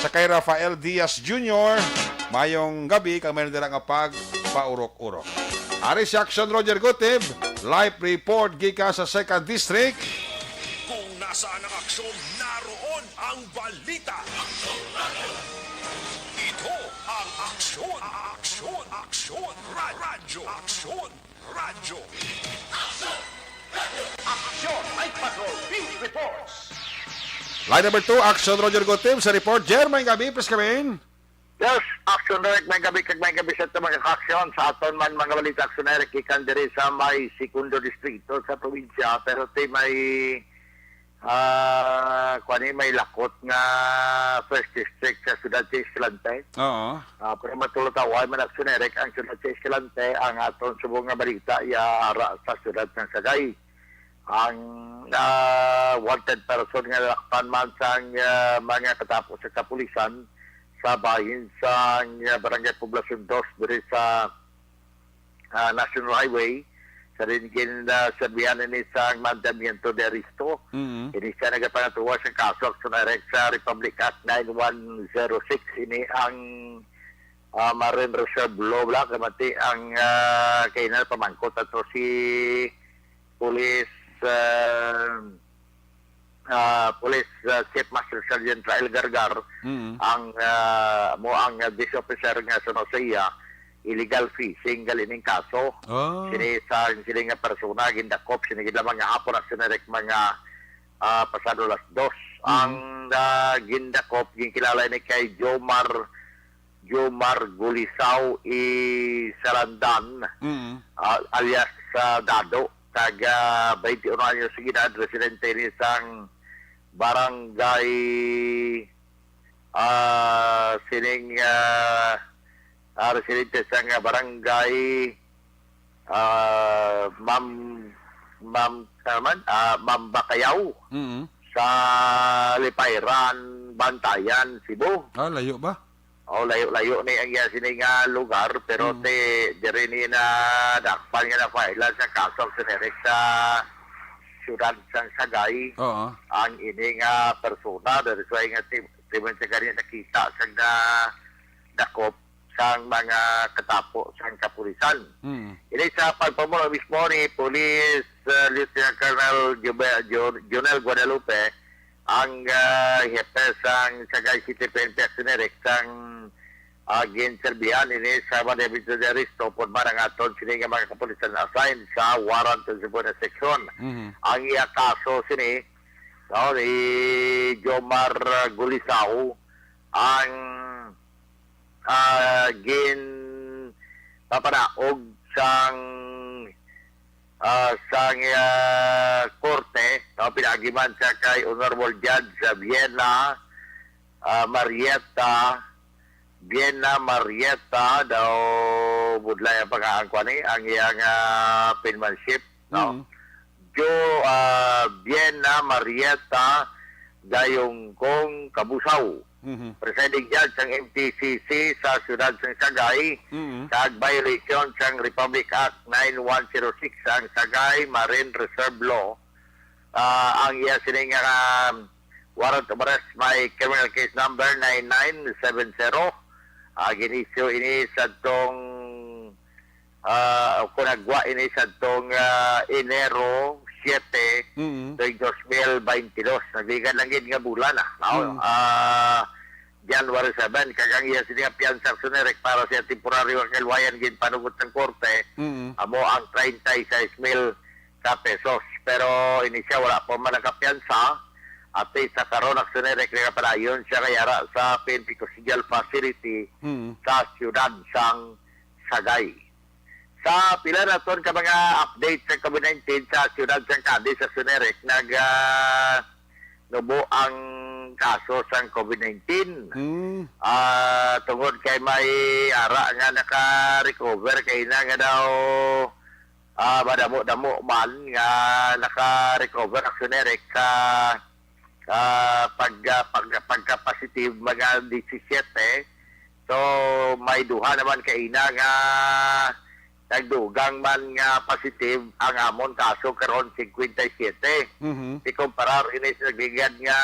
Sa kay Rafael Diaz Jr. Mayong gabi kami nila nga paurok-urok. Ari si Action Roger Gutib. Live report gika sa 2nd District. Nasaan ang aksyon? Naroon ang balita. Ito ang aksyon. Aksyon. Aksyon. Radyo. Aksyon. Radyo. Aksyon. Night Patrol. Beat Reports. Line number 2, Action Roger Gotim sa report. Jer, may gabi, please come in. Yes, Action Eric, may gabi sa mga aksyon sa aton man mga balita Action Eric ikan diri sa may segundo distrito sa probinsya pero may may lakot nga first district sa Ciudad Escalante. Oo. Pero matulutaway man Action Eric ang Ciudad Escalante ang aton subong nga balita ara sa Ciudad ng Sagay. Ang wanted person nga lakpan man sa mga katapos sa kapulisan sa bahin sa Barangay Poblacion 2 diri sa National Highway sa rinigin na sabihan ni sa mandamiento de Aristo. Ini siya nagapangatuwa sa kaso sa direct sa Republic Act 9106. Ini ang Marine Reserve Law Black kamati ang kainan pamangkot ato si Police Chief Master Sergeant Rael Gargar ang this officer nga sa iya illegal fishing galining kaso. Sini nga persona gindakop sini gid lamang nga hapon na sinerek mga pasado las 2 ang gindakop ginkilala ni kay Jomar Gulisaw Sarandan alias Dado taga 21 anyos sa gidad residente ni sang barangay sining residente sang barangay Mambakayaw sa Lipayran, Bantayan, Cebu. Layo ba? Layo ni ang sining lugar pero dire ni na dakpan nga na file sa kaso sa sinerek sa siyudad sang Sagay. Ang ining persona dari sa nga timen sa ganyan nakita sa dakop sang mga katapo sang kapulisan. Ini sa pagpamuno mismo ni Police Lieutenant Colonel Jonel Guadalupe ang hepe sang Sagay City PNP Sinerek sang ginserbihan ini sa mga evidence tupod marangaton sini nga mga kapulisan assigned sa warrant of the section. Ang iya kaso sini ni Jomar Gulisaw ang papanaog sang korte pinagiman sa kay Honorable Judge Vienna Marietta daw budlay ang pag-aangkwan ang iyang penmanship Vienna Marietta Gayong Kong Kabusaw presiding judge ng MTCC sa siyudad ng Sagay sa violation ng Republic Act 9106 ang Sagay Marine Reserve Law. Ang iya sining warrant of arrest may criminal case number 9970. Ginisyo ini sa tong kunagwa ini sa tong Enero 7 2022 nagbigyan lang gid nga bulan January 7 kagang iya sining piansa sunerek para sa temporaryo ang kalwayan gid panugot ng korte amo ang 36,000 ka pesos pero inisya wala pa man nakapiansa at sa karon ang sunerek nga padayon siya kayara sa PNP Custodial Facility sa siyudad sang Sagay. Sa pila na ton ka mga update sa COVID-19 sa siyudad sang Cadiz sa Sunerek nubo ang kaso sang COVID-19 tungod kay may ara nga naka-recover kay na nga daw madamo-damo man nga naka-recover ang Sunerek sa pagka-positive mga 17 so may duha naman kay na nga nagdugang man nga positive ang amon kaso karon 57. Ikumparar ini sa nagbigad nga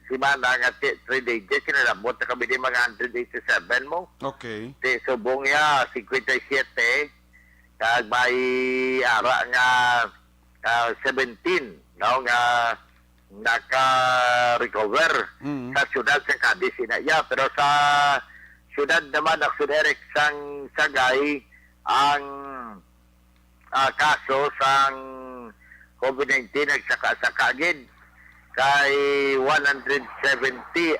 simana nga 3 days kinalabot na kami mga 187 mo. Okay. Subong ya 57 kag may ara nga 17 no nga naka-recover sa siyudad sa Cadiz ya pero sa siyudad naman ang Sunerek sang Sagay ang kaso sang COVID-19 nagsaka-saka gid kay 170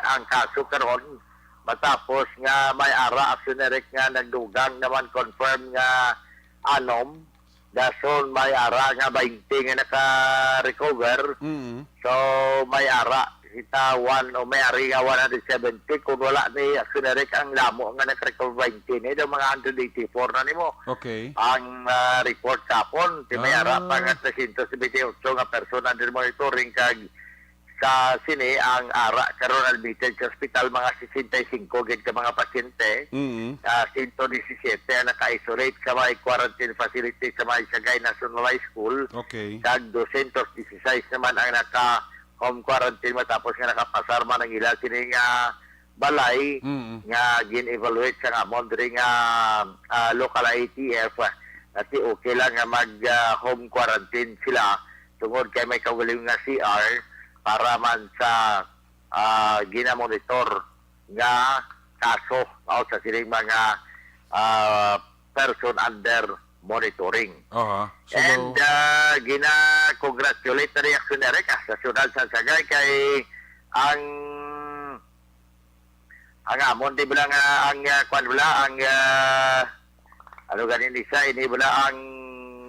ang kaso karon matapos nga may ara ang Sunerek nga nagdugang naman confirm nga anom dason may ara nga 20 nga naka-recover so may ara kita may ari nga 170 kung wala ni Sunerek ang lamo nga nag-recover 20 ni mga 184 na nimo. Okay. Ang report kapon may ara pa nga 378 nga persona din monitoring kag sa sini ang ara karon admitted sa hospital mga 65 gid ka mga pasyente. 117 naka-isolate sa may quarantine facility sa may Sagay National High School. Okay. Kag 216 naman ang home quarantine matapos nga nakapasar man ang ila sini nga balay nga gin-evaluate sa amon diri nga local ITF ati okay lang nga mag home quarantine sila tungod kay may kaugaling nga CR para man sa ginamonitor nga kaso o sa sining mga person under monitoring. And gina-congratulate na reaksyon Eric sa Syudad San Sagay kay ang amon di bala nga ang kwan bala ang ano ganin isa ini bala ang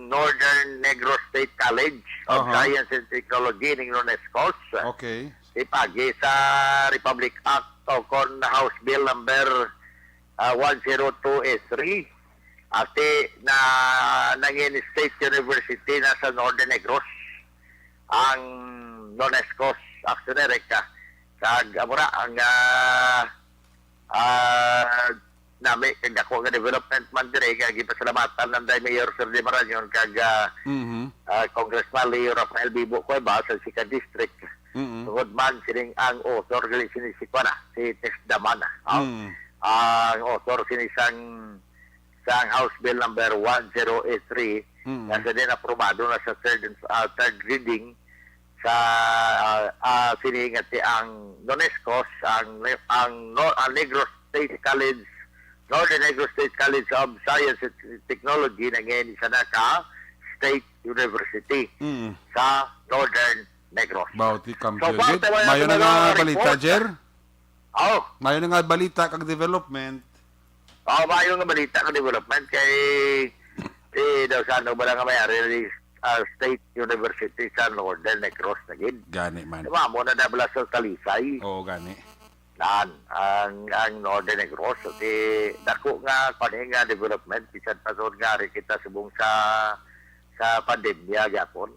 Northern Negros State College of Science and Technology ng UNESCO. Okay. Ipagi sa Republic Act o kon House Bill number 102S3 ate na nangin State University na sa Northern Negros ang UNESCO actionary ka kag amura ang nami kag ako nga development man dire kag gipasalamatan ng Mayor Sir Di Marañon kag Congressman Leo Rafael Bibo Cueva sa Sica District. Tungod man sining ang author gali sini si Kuana si Tex Damana. Ang author sini sang House Bill number 108.3 na din aprobado na sa third reading sa siningati ang UNESCO ang Negros State College Northern Negros State College of Science and Technology na ngayon isa na ka State University sa Northern Negros. Bauti Kampiyon. Mayo na nga balita, Jer? Mayo na nga balita kag development. Mayo nga balita kag development kay daw sa ano ba nga mayari State University sa Northern Negros na gid. Gani man. Diba mo na nabla sa Talisay. Oo, gani. Ang Northern Negros di dako nga kani nga development bisan pasod nga rin kita subong sa pandemya gyapon.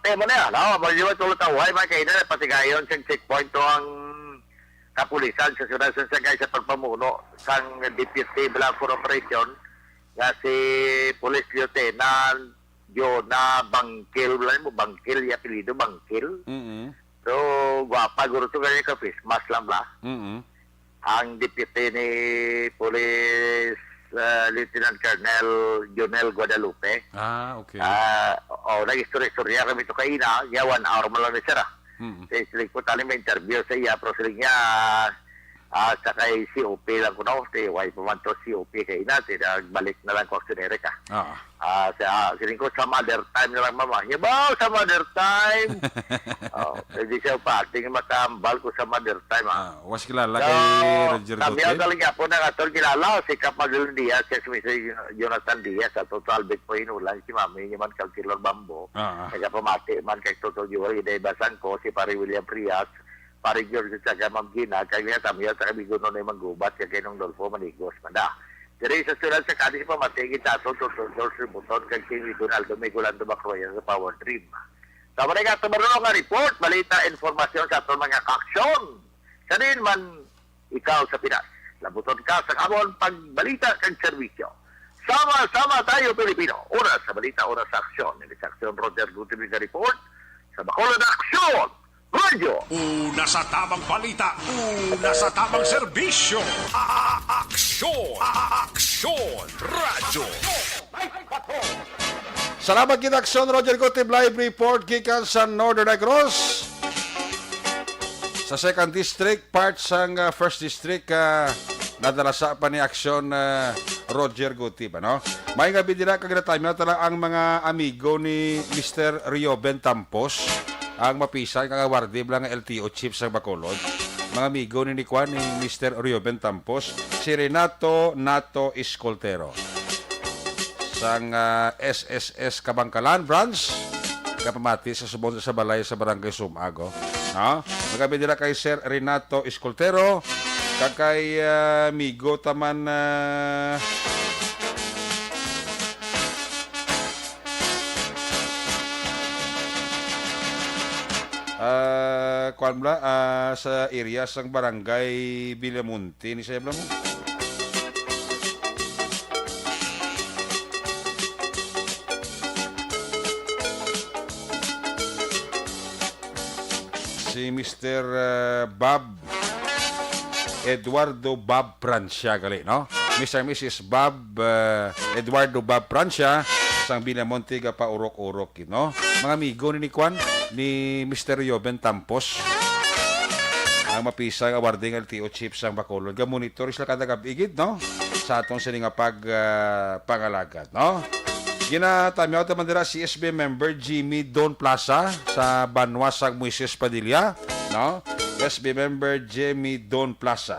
Tema na yan, magdiwa tulad taway, makainan, patigayon sa checkpoint to ang kapulisan sa Syudad San Sagay sa pagpamuno sang Deputy Blanco Operation nga si Police Lieutenant Jonah Bangkil, Bangkil, yung apelido Bangkil. So, guwapa, guro ito ganyan ka, Christmas lang ba? Ang deputy ni Police Lieutenant Colonel Jonel Guadalupe. Okay. Nag-istorya kami ito kaina, niya 1 hour mo lang ni Sara. Sila ko tali may interview sa iya, pero sila niya sa kay COP lang ko na, why pumanto COP kay natin, balik na lang ko sa Erika. Sila ko sa mother time na lang mama. Niya ba sa mother time? Hindi siya pa, tingin matambal ko sa mother time. Was kilala kay Roger Gutierrez? Kami ang talaga po na katol kilala, si Kapagul Diaz, si Jonathan Diaz, sa total bit po inulan, si Mami, niya man Kalkilor Bambo, nagpamati man kay Toto Juwari, Basan ko, si Pari William Prias, Pari George sa Gamam Gina, kaya nga tamiya sa kabigo nun ay manggubat, kaya kayo nung Dolfo Manigos, manda. Dari sa sulat sa kadis pa matigit sa Toto George Buton, kay King Donaldo Megulando Macroyan sa Power Dream. Tama na nga, tumarong nga report, balita, informasyon sa itong mga kaksyon. Sanin man ikaw sa Pinas, labuton ka sa kamon pagbalita kang serbisyo. Sama-sama tayo, Pilipino. Oras sa balita, oras sa aksyon. Ini sa aksyon, Roger Gutierrez na report. Sa Bacolod Aksyon, Radio. Una sa tamang balita, una sa tamang serbisyo. Aksyon! Aksyon! Radyo! Salamat kita Aksyon, Roger Gutierrez live report gikan sa Northern Negros. Sa 2nd District, part sang 1st District, nadalasa pa ni Aksyon Roger Gutierrez, no? May nga bidira kagratime na tala ang mga amigo ni Mr. Rioben Tampos, ang mapisan kagawardi lang LTO chief sa Bacolod. Mga amigo ni Nikwan ni Mr. Rioben Tampos, si Renato Nato Escoltero. Sang SSS Kabangkalan branch, kapamati sa subon sa balay sa Barangay Sumago. No? Magabidira kay Sir Renato Escoltero, kakay amigo taman sa area sang Barangay Villamonte ni Sebla mo. Si Mr. Bob Eduardo Bob Prancia gali, no? Mr. and Mrs. Bob Eduardo Bob Prancia sang Binamonte ga pa urok-urok, no? Mga amigo ni Kwan ni Mr. Yoben Tampos. Ang mapisang awarding LTO chips ang Bacolod. Ga monitor sila kada gabigid, no? Sa atong sini nga pangalagad, no? Ginatamyaw taman dira si SB member Jimmy Don Plaza sa Banwasag Moises Padilla, no? SB member Jimmy Don Plaza.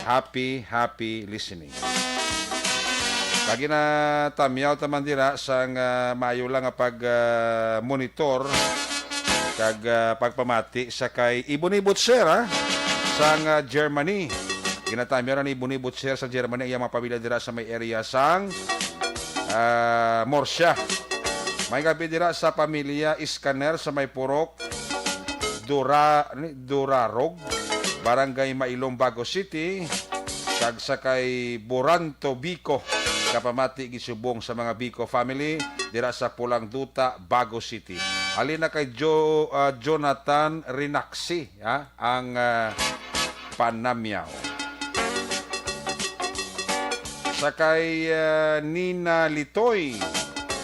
Happy listening. Kagi na tamyaw taman dira sang maayo lang nga pag monitor kag pagpamati sa kay Ibuni Butcher sang Germany. Ginatamyaw ni Ibuni Butcher sa Germany iya mga pamilya dira sa may area sang Morsya. May gabi dira sa pamilya Iskaner sa may Purok Durarog, Barangay Mailong, Bago City, kag sa kay Buranto Bico, kapamati gisubong sa mga Bico family dira sa Pulang Duta, Bago City. Alina kay Jonathan Rinaxi ang panamyaw. Sa kay Nina Litoy.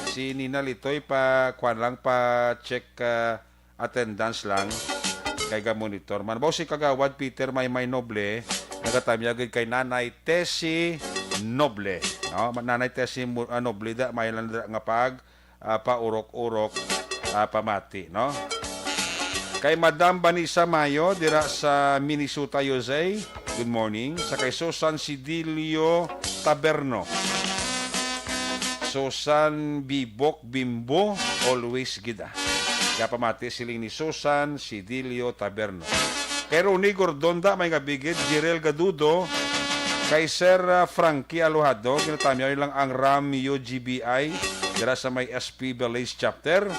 Si Nina Litoy pa check attendance lang kay ga monitor man. Bawo si kagawad Peter May Noble nagatamyag kay Nanay Tessie Noble, no? Nanay Tessie Noble da may lang nga paurok-urok pamati, no? Kay Madam Vanessa Mayo dira sa Minnesota, USA. Good morning. Sa kay Susan Sidilio Taberno. Susan Bibok Bimbo always gida. Kapamati siling ni Susan Sidilio Taberno. Kay Ronnie Gordonda may gabigid, Jirel Gadudo, kay Sir Frankie Alohado, ginatamyaw lang ang RAM UGBI dira sa may SP Belize chapter.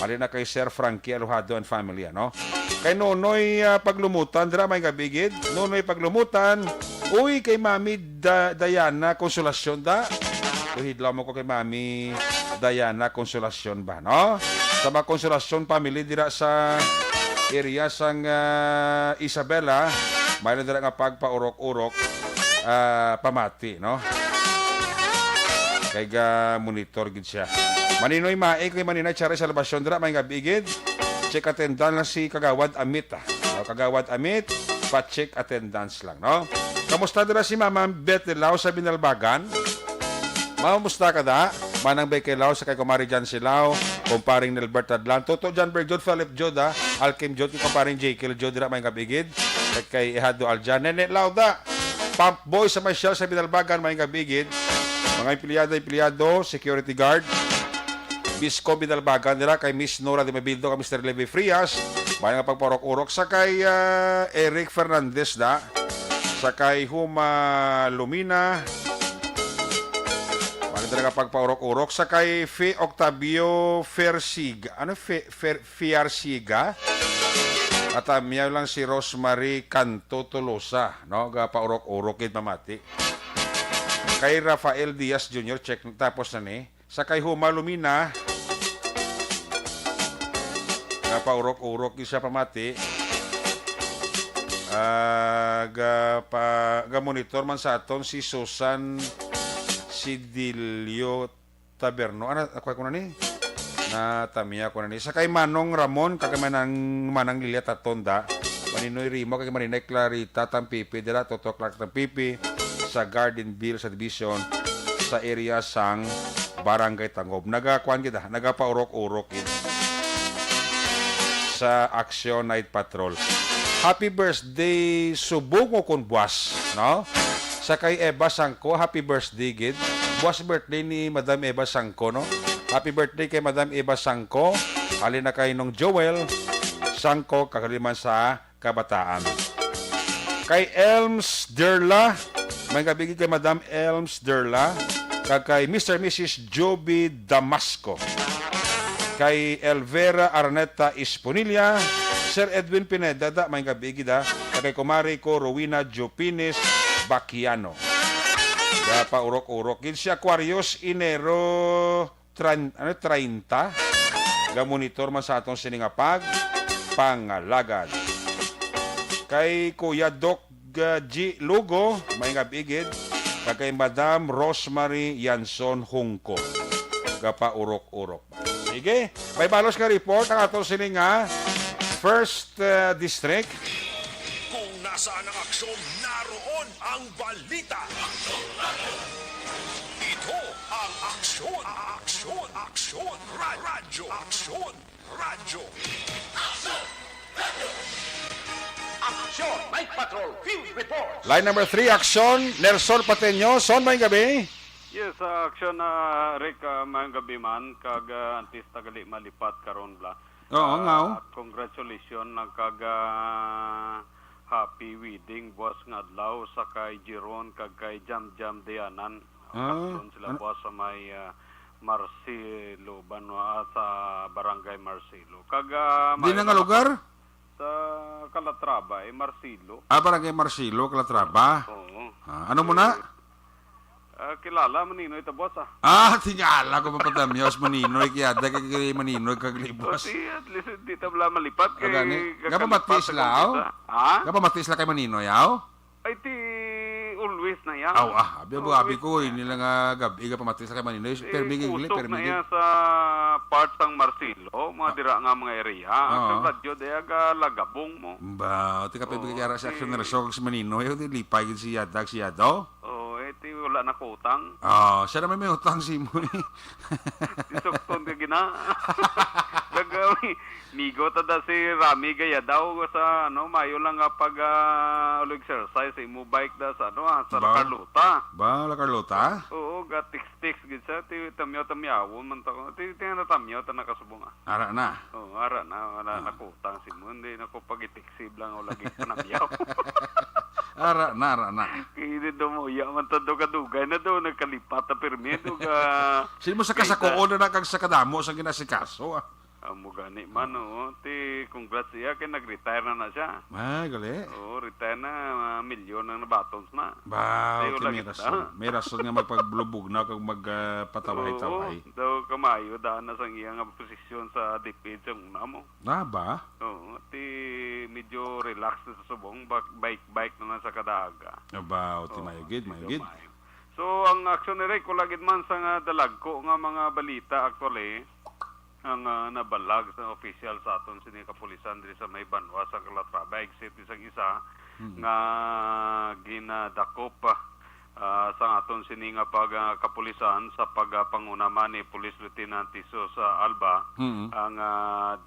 Alin na kay Sir Frankie Alohado and family, no? Kay Nonoy Paglumutan, dira may gabigid, Nonoy Paglumutan, uy kay Mami Diana Konsolasyon da. Tuhidlaw mo ko kay Mami Diana Konsolasyon ba, no? Sa mga Konsolasyon family dira sa area sang Isabela, may na dira nga pagpaurok-urok pamati, no? Kay ga monitor gid siya. Maninoy Mae kay Maninoy Chari sa Salvation dira may gabigid. Check attendance lang si Kagawad Amit. No? Kagawad Amit, pa-check attendance lang, no? Kamusta dira si Mama Beth Lao sa Binalbagan? Mamusta ka da? Manang Beke Lao sa kay Kumari Jan Silao, kumparing Nelbert Adlan. Toto John Berjod, Philip Jod, Alkim Jod, kumparing Jekyll Jod, dira may gabigid. At kay Ehado Aljan. Nene Lao da, Pump Boy sa Michelle sa Binalbagan, may gabigid. Mga empleyado, security guard, Bisco Binalbagan, dira kay Miss Nora de Mabildo, kay Mr. Levi Frias, may nga pagparok-urok. Sa kay Eric Fernandez da, sa kay Huma Lumina, talaga pagpaurok-urok sa kay Fe Octavio Fersiga. Ano Fiarsiga? At miyaw lang si Rosemary Canto Tolosa, no? Paurok-urok id mamati. Kay Rafael Diaz Jr. check tapos na ni. Sa kay Huma Lumina, paurok-urok siya pamati. Monitor man sa aton si Susan Sidilio Taberno. Ano ako na ni? Tamiya ko na ni. Sa kay Manong Ramon, kay Manang Lilia Tatonda, Maninoy Rimo, kay Marinay Clarita Tampipi, dira Toto Clark Tampipi, sa Gardenville sa Division, sa area sang Barangay Tangob. Nagakuan kita, nagapaurok-urok sa Action Night Patrol. Happy birthday Subong o kun buwas, no? Sa kay Eva Sangko, happy birthday gid. Buwas birthday ni Madam Eva Sangko, no? Happy birthday kay Madam Eva Sangko. Halin na kay nung Joel Sangko, kakaliman sa kabataan. Kay Elms Derla, may gabigid kay Madam Elms Derla. Kay Mr. Mrs. Joby Damasco. Kay Elvera Arneta Esponilla. Sir Edwin Pineda, may gabigid kay Kumari ko Rowena Jopines Bakiano. Kaya pa urok-urok. Si Aquarius Inero 30. Gamonitor man sa atong siningapag pangalagad. Kay Kuya Doc G. Lugo, may nga bigid, kagay Madam Rosemary Yanson Hungko. Gapa urok-urok. Sige, may balos ka report ang atong sining nga First District. Kung nasaan ang aksyon, naroon ang balita. Ito ang aksyon, radyo, radyo. Line number 3, aksyon, Nelson Pateño. Son, may gabi. Yes, aksyon na Rick, mayang gabi man, kag antis tagali malipat karon bla. Oo, ngaw. Congratulations kag happy wedding boss nga adlaw sa kay Jiron kag kay Jam Dianan. Aksyon sila boss sa may Marcelo Banwa sa Barangay Marcelo. Kag Di na nga lugar? sa Calatrava, Marcelo. Barangay Marcelo, Calatrava. Oo. Ano mo na? Kilala maninoy ta boss Tingala ko mapadamyos maninoy kaya dagay kay maninoy kaglibos. At least di tabla malipat kay Gapa matis lao? Ha? Gapa matis la kay maninoy yaw? Ay ti always na yan. Abi ko hindi lang gabi ka pamatis la kay maninoy. Permiging gili, Usok na yan sa parts ng Marcelo, mga dira nga mga area. Ang radyo daya ga lagabong mo. Ba, ti ka pibigay kara sa aksyon na rasok si maninoy, di lipay gid si Yadag si Yadaw. Ti wala na ko utang. Siya naman may utang si mo. Tisokton ka gina. Gagawin. Migo tada si Rami gaya daw sa mayo lang nga pag exercise imo bike da sa sa Carlota. Ba, la Carlota? Oo, ga tiks-tiks gid sa ti tamyaw-tamyawon man ta ko. Ti na tamyaw ta nakasubong. Ara na. Oo, ara na wala na ko utang si mo. Hindi na ko pagitiksib lang o lagi panamyaw. Ara na. Kaya daw mo, man ta daw kadugay na daw, nagkalipat na permido ka. Sino mo sa kasakoon na kag sa kadamo sa ginasikaso Amo gani man, ti congrats siya, kaya nag-retire na siya. gali. Oo, retire na, milyon na batons na. Ba, may rason nga magpaglubog na kag magpataway-taway. Oo, daw kamayo, daan na sa iyang posisyon sa DPID sa una mo. Ba? Oo, ti medyo relax na sa subong, bike na sa kadaga. Ba, ti mayagid. So, ang aksyon ni Ray, kulagid man sa nga dalagko nga mga balita, actually, ang nabalag sa official sa aton sini kapulisan diri sa may Banwa sa Calatrava exit isang isa nga ginadakop sa aton sini nga kapulisan sa pagpangunaman ni Police Lieutenant Tiso sa Alba ang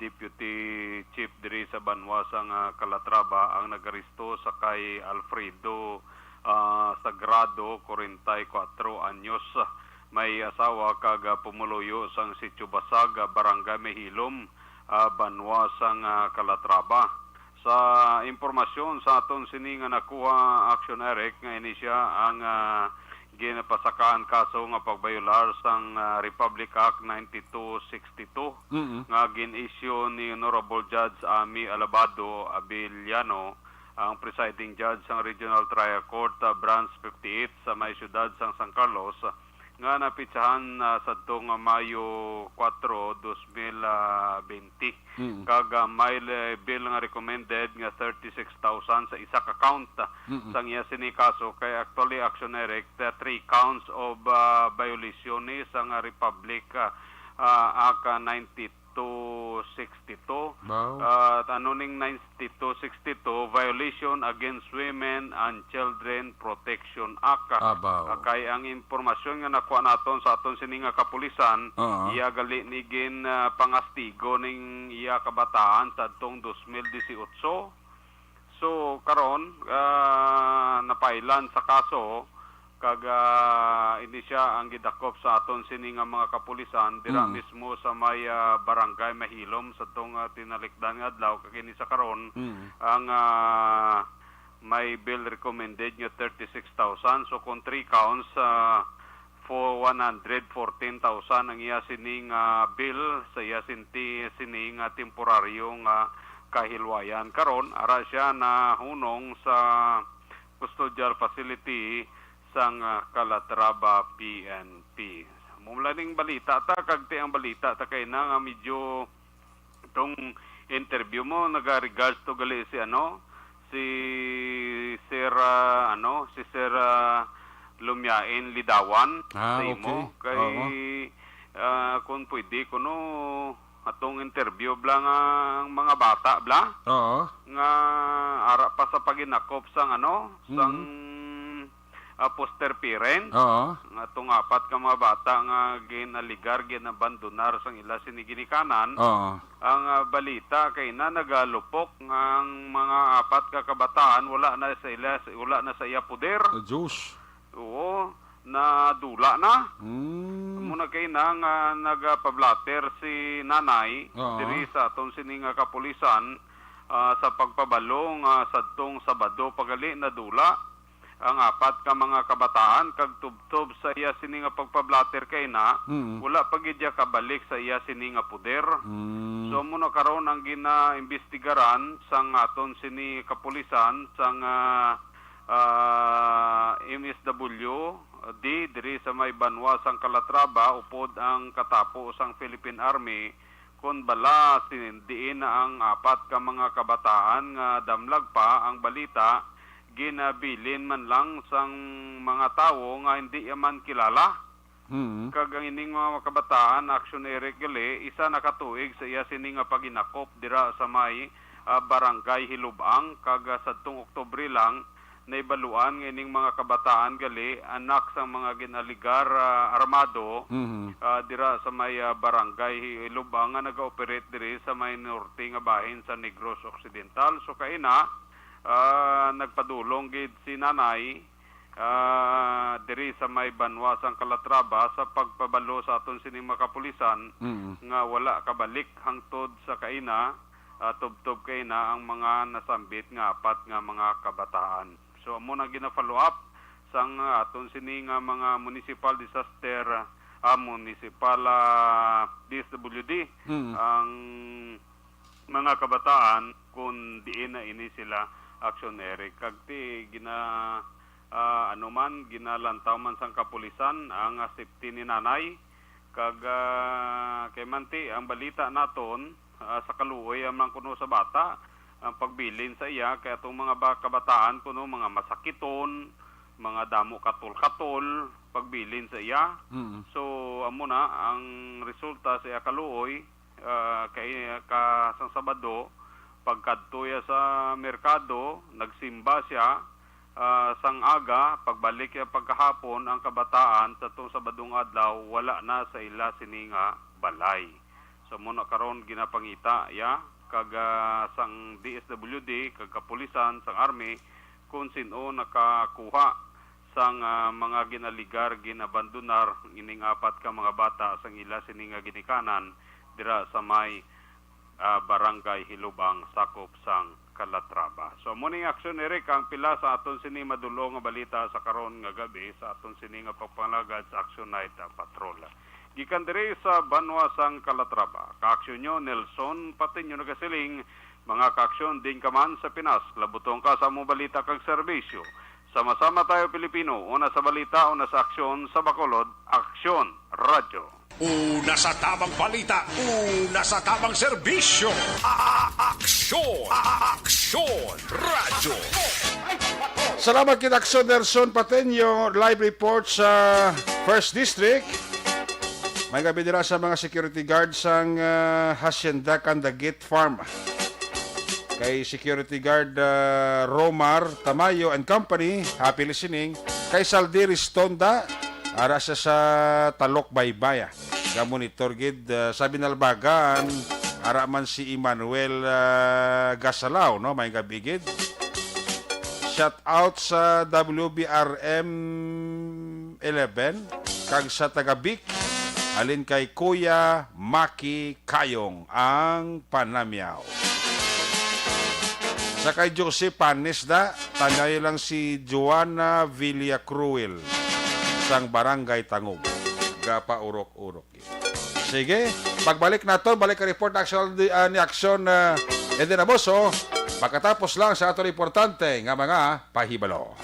Deputy Chief diri sa Banwa sa Calatrava ang nagaresto sa kay Alfredo Sagrado 44 anyos may asawa kag pumuluyo sang Sitio Basag, Barangay Mehilom, Banwa sang Calatrava. Sa impormasyon sa aton sini nga nakuha action Eric nga ini siya ang ginapasakaan kaso nga pagbayular sang Republic Act 9262 nga gin-issue ni Honorable Judge Ami Alabado Abiliano ang presiding judge sang Regional Trial Court Branch 58 sa may siyudad sang San Carlos nga napitsahan sa tong Mayo 4, 2020. Kag may bill nga recommended nga 36,000 sa isa ka count sang iya sini kaso kay actually action direct 3 counts of violation ni sang Republic Act 9262. Anoning 9262 violation against Women and Children Protection Act. Kay ang impormasyon nga nakuha naton sa aton sini nga kapulisan iya gali ni gin pangastigo ning iya kabataan sa tong 2018. So karon napailan sa kaso kag ini siya ang gidakop sa aton sini nga mga kapulisan dira mismo sa may Barangay Mahilom sa tong tinalikdan nga adlaw kag ini sa karon ang may bill recommended nga 36,000 so kung 3 counts for 114,000 ang iya sining bill sa iya sining temporaryo nga kahilwayan karon ara siya na hunong sa custodial facility sang Calatrava PNP. Mumlaning balita ta kag ang balita ta kay na nga medyo itong interview mo naga regards to gali si Sir Lumiain Lidawan sa imo okay. kay kung pwede kuno atong interview bla nga ang mga bata bla Oo. nga ara pa sa paginakop sang sang poster parent Oo. nga itong apat ka mga bata nga ginaligar, ginabandonar sang ila siniginikanan. Oo. Ang balita kay na nagalupok ang mga apat ka kabataan wala na sa iya poder. Diyos. Oo, na dula na. Mm. Muna kay na nga nagpablatter si nanay Oo. diri sa atong sining nga kapulisan sa pagpabalo nga sadtong Sabado pagali na dula ang apat ka mga kabataan kag tubtob sa iya sini nga pagpablatter kay na wala pa gid ya kabalik sa iya sini nga poder. So muna karon ang ginaimbestigaran sang aton sini kapulisan sang MSW diri sa may Banwa sang Calatrava upod ang katapo sang Philippine Army kun bala diin na ang apat ka mga kabataan nga damlag pa ang balita ginabilin man lang sang mga tawo nga hindi man kilala. Kag ang ining mga kabataan aksiyonere gali isa nakatuig sa iya sini nga paginakop dira sa may barangay Hilubang kag sadtong Oktubre lang naibaluan nga ining mga kabataan gali anak sang mga ginaligar armado dira sa may barangay Hilubang nga naga-operate diri sa may norte nga bahin sa Negros Occidental. So kaina nagpadulong gid si nanay diri sa may Banwa sang Calatrava sa pagpabalo sa aton sining mga kapulisan nga wala kabalik hangtod sa kaina tubtob kaina ang mga nasambit nga apat nga mga kabataan. So amo na gina-follow up sang aton sining mga municipal disaster municipal DSWD ang mga kabataan kung diin na ini sila aksiyonere kagti ginalantaw man sang kapulisan ang safety ni nanay kag kay manti ang balita naton sa kaluoy ang kuno sa bata ang pagbilin sa iya kay atong mga kabataan kuno mga masakiton mga damo katol-katol pagbilin sa iya. So amo na ang resulta sa iya kaluoy kay sang Sabado pagkadto sa merkado nagsimba siya sang aga pagbalik ya pagkahapon ang kabataan sa tong Sabadong adlaw wala na sa ila sininga balay. So muna karon ginapangita ya kag sang DSWD kag kapulisan sang army kung sino nakakuha sang mga ginaligar ginabandonar ining apat ka mga bata sang ila sininga ginikanan dira sa may barangay Hilubang sakop sang Calatrava. So muna yung aksyon Eric ang pila sa aton sini madulong nga balita sa karon nga gabi sa aton sini nga pagpalagad sa Action Night Patrol. Gikan diri sa Banwa sang Calatrava. Kaaksyon nyo Nelson pati nyo nagasiling mga kaaksyon din ka man sa Pinas. Labutong ka sa mo balita kag serbisyo. Sama-sama tayo Pilipino. Una sa balita, una sa aksyon sa Bacolod. Aksyon Radyo. Una sa tamang balita, una sa tamang serbisyo. Aksyon! Aksyon! Radyo! Salamat kid Aksyon Nelson Pateño, live report sa First District. May gabi dira sa mga security guards ang Hacienda Candagate Farm. Kay security guard Romar Tamayo and Company, happy listening. Kay Saldiris Tonda, ara siya sa Talok Baybaya. Monitor gid sa Binalbagan, ara man si Emmanuel Gasalao, no? May gabi gid. Shout out sa WBRM 11 kag sa Tagabik alin kay Kuya Maki Kayong ang Panamyaw. Sa kay Jose Panesda, tanay lang si Joanna Villacruel sang Barangay Tangog. Gapa urok-urok. Sige, pagbalik nato, balik ka report ni Aksyon Eden Amoso. Pagkatapos lang sa ato importante nga mga pahibalo.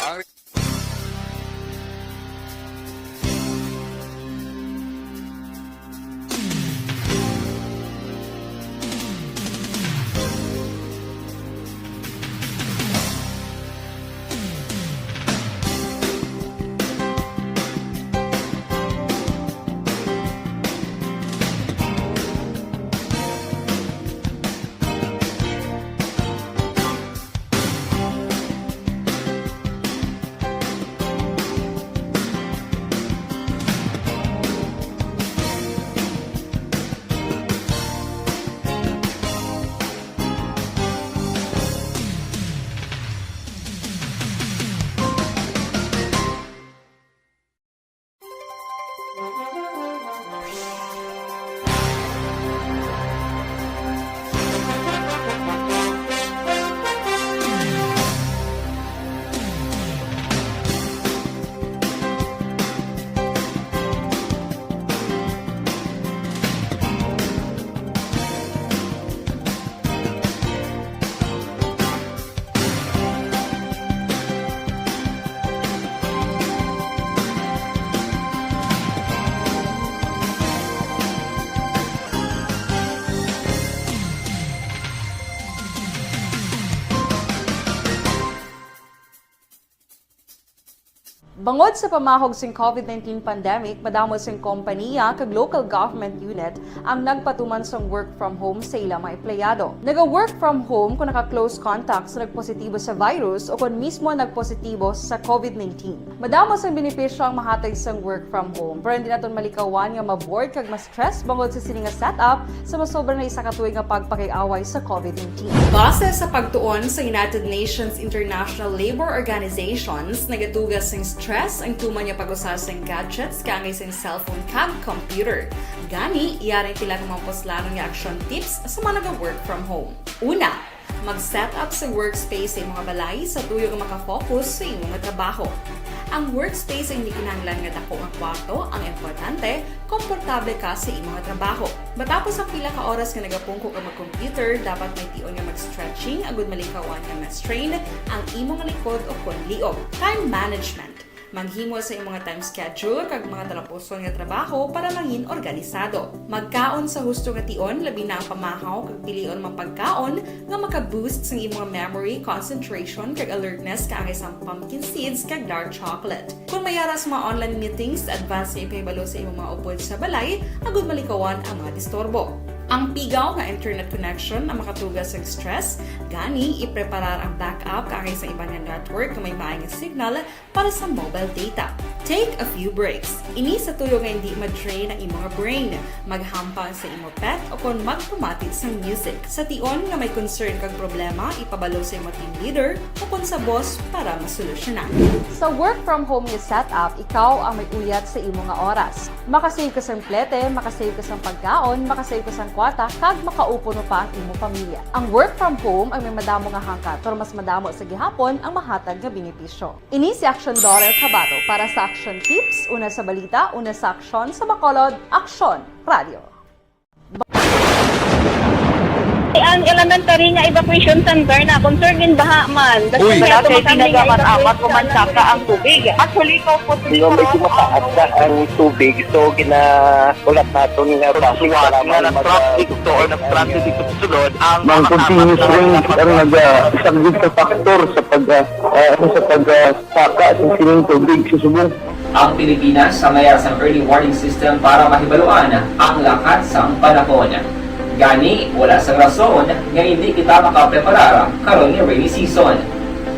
Bangod sa pamahog sing COVID-19 pandemic, madamo sing kompanya kag local government unit ang nagpatuman sang work from home sa ilang mga empleyado. Naga-work from home kung naka-close contacts na nagpositibo sa virus o kung mismo nagpositibo sa COVID-19. Madamo sang benepisyo ang mahatag sang work from home, pero hindi naton malikawan nga ma-bored kag ma-stress bangod sa sini nga setup sa masobra na isa ka tuig nga pagpakiaway sa COVID-19. Base sa pagtuon sa United Nations International Labour Organizations, nagatugas ng stress ang tuman niya pag-usar sa gadgets kangay sa cellphone kag computer. Gani, iyaring tila ng mga poslanong nga action tips sa mga nag-work from home. Una, mag-set up sa workspace sa mga balay sa tuyo nga makafocus sa imong trabaho. Ang workspace ay hindi kinahanglan nga dako nga kwarto, ang importante, komportable ka sa imong trabaho. Matapos ang pila ka oras nga nagapungko ka mag-computer, dapat may tion nga mag-stretching agud malikawan nga ma-strain ang imong likod o konliog. Time management. Maghimo sa imong mga time schedule kag mga talapuson nga trabaho para mangin organisado. Magkaon sa husto nga tion, labi na ang pamahaw kag pilion mga pagkaon nga maka-boost sa imong memory, concentration kag alertness kaangay sa pumpkin seeds kag dark chocolate. Kung mayara sa mga online meetings, advance na ipahibalo sa imong mga upod sa balay, agud malikawan ang mga disturbo. Ang pigaw nga internet connection ang makatugas sa stress, gani ipreparar ang backup kaangay sa ibang nga network na may maayong signal para sa mobile data. Take a few breaks. Ini sa tuyo nga hindi ma-drain ang imong brain, maghampang sa imong pet o kung magpumati sa music. Sa tion nga may concern kag problema, ipabalo sa imong team leader o kung sa boss para masolusyonan. Sa work from home nga setup, ikaw ang may uyat sa imong nga oras. Makasave ka sa plete, makasave ka sa pagkaon, makasave ka sa kwarta, kag makaupo no pa ang imong pamilya. Ang work from home ay may madamo nga hangkat, pero mas madamo sa gihapon ang mahatag nga benepisyo. Ini si Action Dorel Cabato para sa Action Tips, una sa balita, una sa aksyon sa Bacolod, Aksyon Radio. Ang elementary nga evacuation center na concern din baha man. Uy, kasi tinagaman-amat kumansaka ang tubig. Actually, ko po Di ba medyo mataas na ang tubig, so kinaulat natin nga traffic para mag-traffic to or nag-traffic dito sa sulod. Ang continuous rain ang nag-isang sa factor sa pagsaka sa sining tubig sa Subo. Ang Pilipinas sa mayas ang early warning system para mahibaluan ang lakat sa panahon. Gani, wala sa rason nga hindi kita makapreparar karon ni rainy season.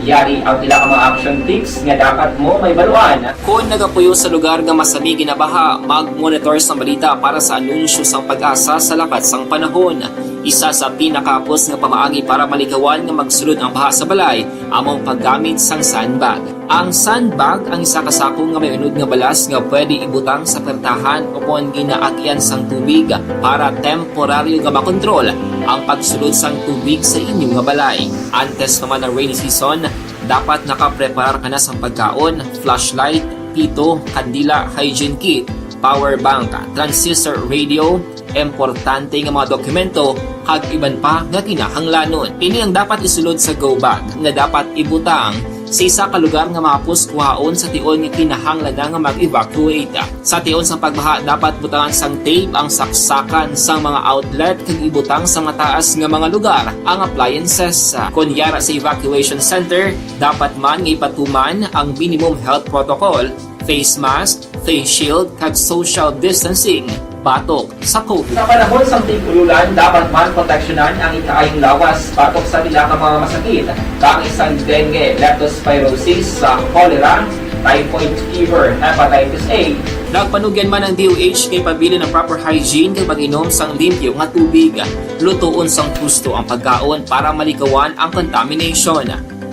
Yari ang pila ka mga action tips nga dapat mo may baluan. Kung nagapuyo sa lugar nga masabi ginabaha, mag-monitor sa balita para sa anunsyo sang pag-asa sa lakat sang panahon. Isa sa pinakapos nga pamaagi para malikawan nga magsulod ang baha sa balay, among paggamit sang sandbag. Ang sandbag ang isa kasakong nga may unod nga balas nga pwede ibutang sa pertahan o kung ginaagyan sang tubig para temporaryo nga makontrol ang pagsulod sang tubig sa inyong nga balay. Antes naman ng rainy season, dapat nakapreparar ka na sa pagkaon, flashlight, pito, kandila, hygiene kit, power bank, transistor radio, importante nga mga dokumento, kag iban pa nga kinahanglanon. Ini ang dapat isulod sa go bag nga dapat ibutang sa isa ka lugar nga mapus kuhaon sa tion nga kinahanglan nga mag-evacuate. Sa tion sa pagbaha, dapat butangan sang tape ang saksakan sang mga outlet kag ibutang sa mataas nga mga lugar ang appliances. Kunyara sa evacuation center, dapat man nga ipatuman ang minimum health protocol, face mask, face shield kag social distancing. Batok sa COVID. Sa panahon sa tigululan, dapat man proteksyonan ang ikaayong lawas batok sa pila ka mga masakit. Kang isang dengue, leptospirosis, cholera, typhoid fever, hepatitis A. Nagpanugyan man ang DOH kay pabili ng proper hygiene kay pag-inom sang limpyo nga tubig. Lutuon sang husto ang pagkaon para malikawan ang contamination.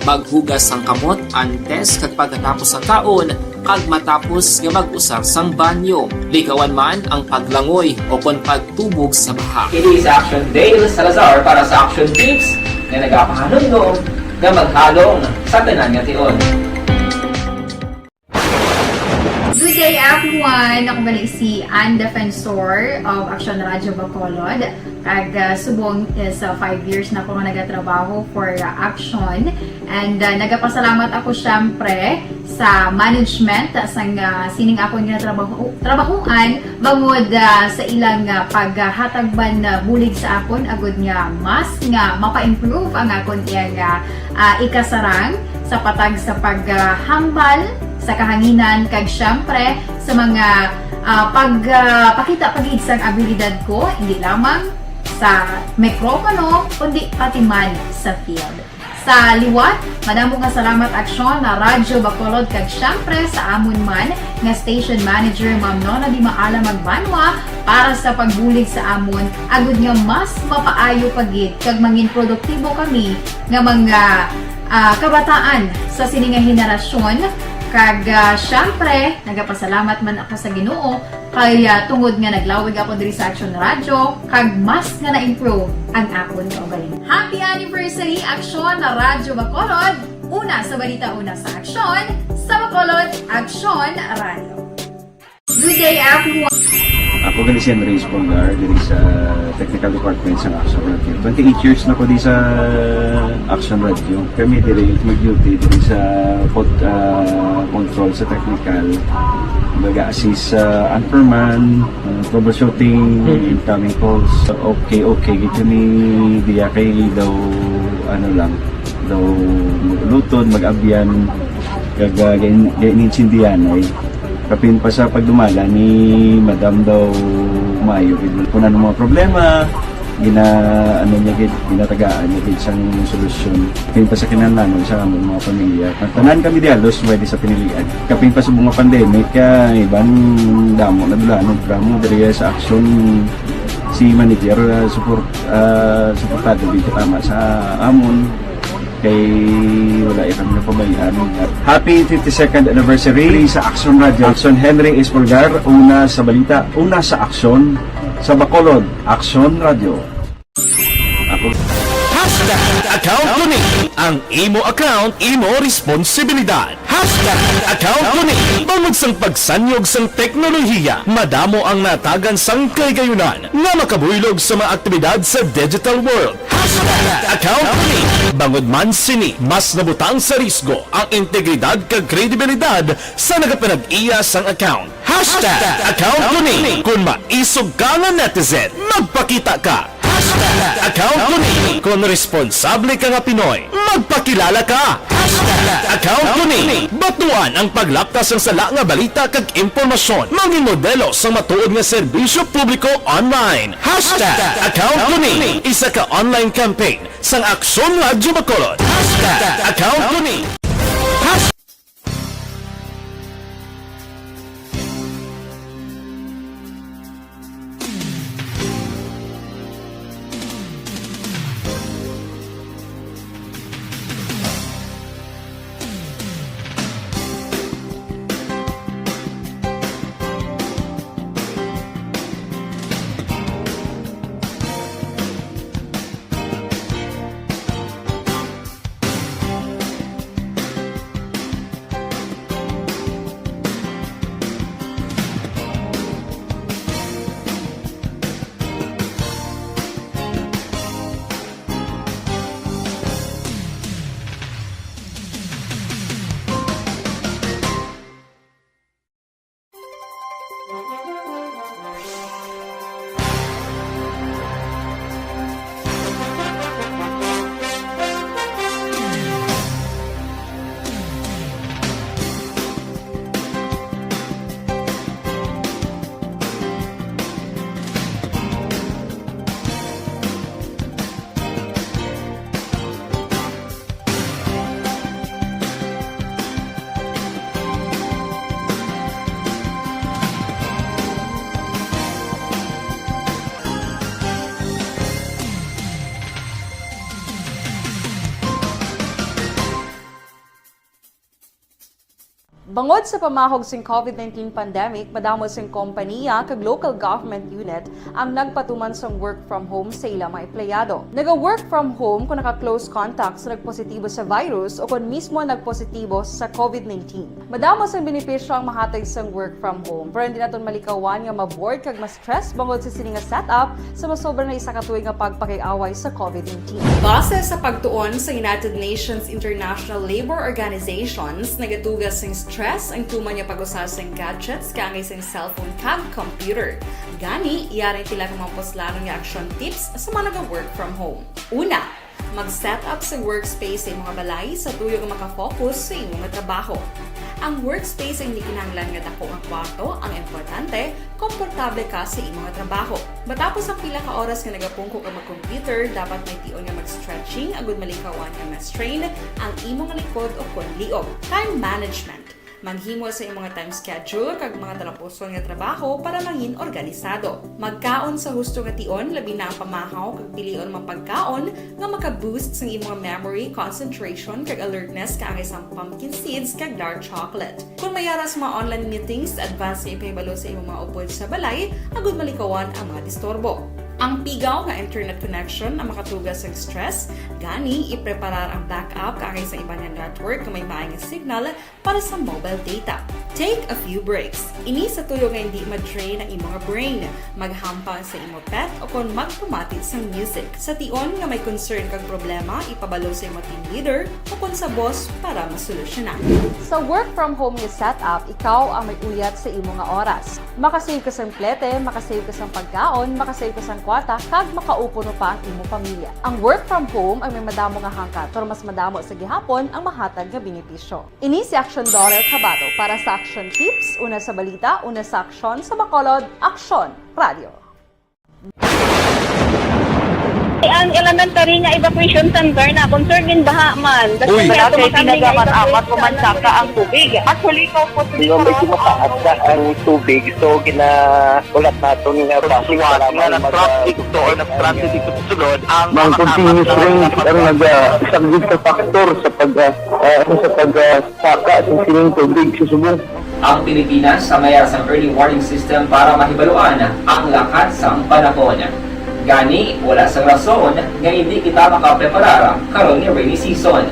Maghugas sang kamot antes kag pagkatapos ang kaon kag matapos nga mag-usar sang banyo. Likawan man ang paglangoy o kon pagtubog sa baha. Kini sa Action Dale Salazar para sa Action Tips nga nagapahanong nga maghalong sa tanan nga tion. Good day everyone! Ako balik si Ann Defensor of Action Radio Bacolod. Kag subong is 5 years na ako nga nagatrabaho for Action. And nagapasalamat ako syempre sa management sang sining ako nga trabahuan bangod sa ilang paghatagban bulig sa akon agud nga mas nga mapa-improve ang akon iyang ikasarang sa patag sa paghambal sa kahanginan kag syempre sa mga pagpakita pagid sang abilidad ko hindi lamang sa mikropono kundi pati man sa field. Sa liwat, madamo nga salamat aksyon na Radyo Bacolod kag syempre sa amon man nga station manager Ma'am Nona Di Maala Magbanwa para sa pagbulig sa amon agud nga mas mapaayo pagid kag mangin produktibo kami nga mga kabataan sa sini nga henerasyon kag syempre nagapasalamat man ako sa Ginoo kay tungod nga naglawig ako diri sa Aksyon Radyo kag mas nga na-improve ang akon kaugalingon. Happy anniversary Aksyon na Radyo Bacolod! Una sa balita, una sa aksyon, sa Bacolod, Aksyon Radio. Good day everyone! Ako gali si Andres Polgar diri sa Technical Department sa Action Radio. 28 years na ko di sa Action Radio. Kami diri mag-duty diri sa control sa technical. Mag-assist sa anchorman, troubleshooting, incoming calls. Okay, gito ni diya kay daw daw lutod, mag-abyan, ganinsindihan ay kapin pa sa pagdumala ni Madam daw Mayo kung ano mga problema ginatagaan niya gid sang solusyon kapin pa sa kinahanglan sa among mga pamilya tanan kami dialos pwede sa pinilian kapin pa sa mga pandemic ibang damo na dulanon programo diri sa action si manager suportado dito tama sa amon kay wala kami napabayaan. Happy 52nd anniversary sa Action Radio. Action Henry Espolgar, una sa balita, una sa aksyon, sa Bacolod, Action Radio. Ako. Account ko ni ang imo account, imo responsibilidad. Account ko ni bangod sang pagsanyog sang teknolohiya, madamo ang natagan sang kaygayunan nga makabuylog sa mga aktibidad sa digital world. Account ko ni bangod man sini mas nabutang sa risgo ang integridad kag kredibilidad sa nagapanag-iya sang account. Account ko ni kung maisog ka nga netizen, magpakita ka. Account ko ni kung responsable ka nga Pinoy, magpakilala ka. Account ko ni batuan ang paglaptas ng sala nga balita kag impormasyon, maging modelo sa matuod nga serbisyo publiko online. Account ko ni isa ka online campaign sang Aksyon Radyo Bacolod. Account ko ni Bangod sa pamahog sing COVID-19 pandemic, madamo sing kompanya kag local government unit ang nagpatuman sang work from home sa ilang mga empleyado. Naga-work from home kung naka-close contact sa nagpositibo sa virus o kung mismo nagpositibo sa COVID-19. Madamo sang benepisyo ang mahatag sang work from home, pero hindi naton malikawan nga ma-bored kag ma-stress bangod sa sini nga setup sa masobra na isa ka tuig nga pagpakiaway sa COVID-19. Base sa pagtuon sa United Nations International Labour Organizations, nagatugas sing stress ang tuman niya pag-usas ng gadgets kangay sa cellphone kag computer. Gani, iyarin tila ng mga poslano nga action tips sa mga nag-work from home. Una, mag-set up sa workspace sa mga balay sa tuyo nga makafocus sa imong trabaho. Ang workspace ay hindi kinahanglan nga dako ang kwarto, ang importante, komportable ka sa imong nga trabaho. Matapos ang pila ka oras nga nagapungko ka mag-computer, dapat may tion nga mag-stretching agud malikawan nga ma-strain ang imong likod o kon liog. Time management. Manghimo sa imong nga time schedule kag mga talapuson nga trabaho para mangin organisado. Magkaon sa husto nga tion, labi na ang pamahaw kag pilion mapagkaon nga maka-boost sa imong memory, concentration kag alertness kaangay sa pumpkin seeds kag dark chocolate. Kung mayara sa mga online meetings, advance sa ipahibalo sa imong mga upod sa balay, agud malikawan ang mga disturbo. Ang pigaw nga internet connection ang makatugas sa stress, gani ipreparar ang backup kaangay sa ibang nga network nga may maayong signal para sa mobile data. Take a few breaks. Ini sa tuyo nga hindi ma-drain ang imong brain, maghampang sa imong pet o kon magpumati sa music. Sa tion nga may concern kag problema, ipabalo sa imong team leader o kon sa boss para masolusyonan. Sa work from home nga setup, ikaw ang may uyat sa imong nga oras. Makasave ka sa plete, makasave ka sa pagkaon, makasave ka sa kwarta, kag makaupo no pa ang imong pamilya. Ang work from home ay may madamo nga hangkat, pero mas madamo sa gihapon ang mahatag nga benepisyo. Ini si Aksyon Dorel Cabato para sa Action Tips, una sa balita, una sa aksyon sa Bacolod, Aksyon Radio. Ang elementary nga evacuation center na concern din baha man. Uy, kasi pinagaman-amat pumansaka ang tubig. Actually, po Di ba may kumataas na ang tubig, so ginaulat nato nga pasiwat nga nag-traffic to or nag-transit dito sa sulod ang mga continuous rain ang nag-subject sa factor sa pagsaka sa sining tubig sa subong. Ang Pilipinas sa mayroon sa early warning system para mahibaluan ang lakat sa panahon. Gani, wala sa rason nga hindi kita makapreparar karon ni rainy season.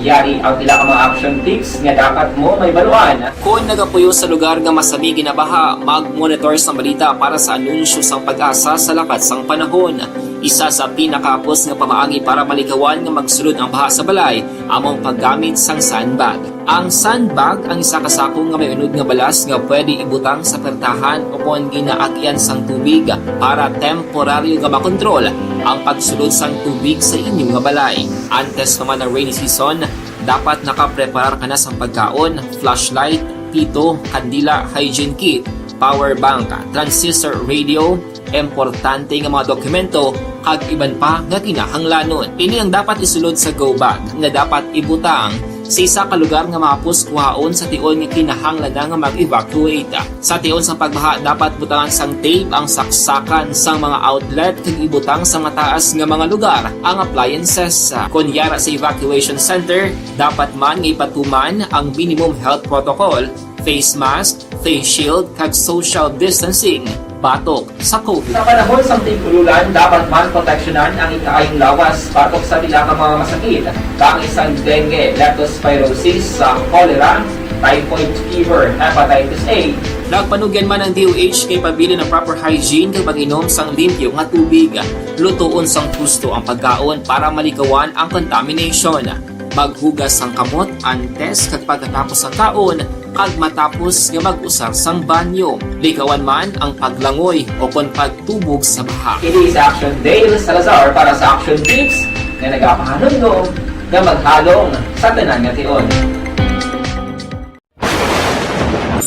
Yari ang pila ka mga action tips nga dapat mo may baluan. Kung nagapuyo sa lugar nga masabi ginabaha, mag-monitor sa balita para sa anunsyo sang pag-asa sa lakat sang panahon. Isa sa pinakapos nga pamaagi para malikawan nga magsulod ang baha sa balay, among paggamit sang sandbag. Ang sandbag ang isa kasakong nga may unod nga balas nga pwede ibutang sa pertahan upon ginaagyan sang tubig para temporaryo nga makontrol ang pagsulod sang tubig sa inyong nga balay. Antes naman ng rainy season, dapat nakapreparar ka na sa pagkaon, flashlight, pito, kandila, hygiene kit, power bank, transistor radio, importante nga mga dokumento, kag iban pa nga kinahanglanon. Ini ang dapat isulod sa go bag nga dapat ibutang sa isa ka lugar nga mapus kuhaon sa tion nga kinahanglan nga mag-evacuate. Sa tion sa pagbaha, dapat butangan sang tape ang saksakan sang mga outlet kag ibutang sa mataas nga mga lugar ang appliances. Kunyara sa evacuation center, dapat man nga ipatuman ang minimum health protocol, face mask, face shield kag social distancing. Batok sa COVID. Sa panahon sa tigululan, dapat man proteksyonan ang ikaayong lawas batok sa bila ka mga masakit. Kang isang dengue, leptospirosis, cholera, typhoid fever, hepatitis A. Nagpanugyan man ang DOH kay pabili ng proper hygiene kay pag-inom sang limpyo nga tubig. Lutuon sang gusto ang pagkaon para malikawan ang contamination. Maghugas sang kamot antes kag pagkatapos ang kaon kag matapos nga mag-usar sang banyo. Likawan man ang paglangoy o kon pagtubog sa baha. It is Action Dale Salazar para sa Action Tips na nagapahanong nga maghalong sa tanan nga tion.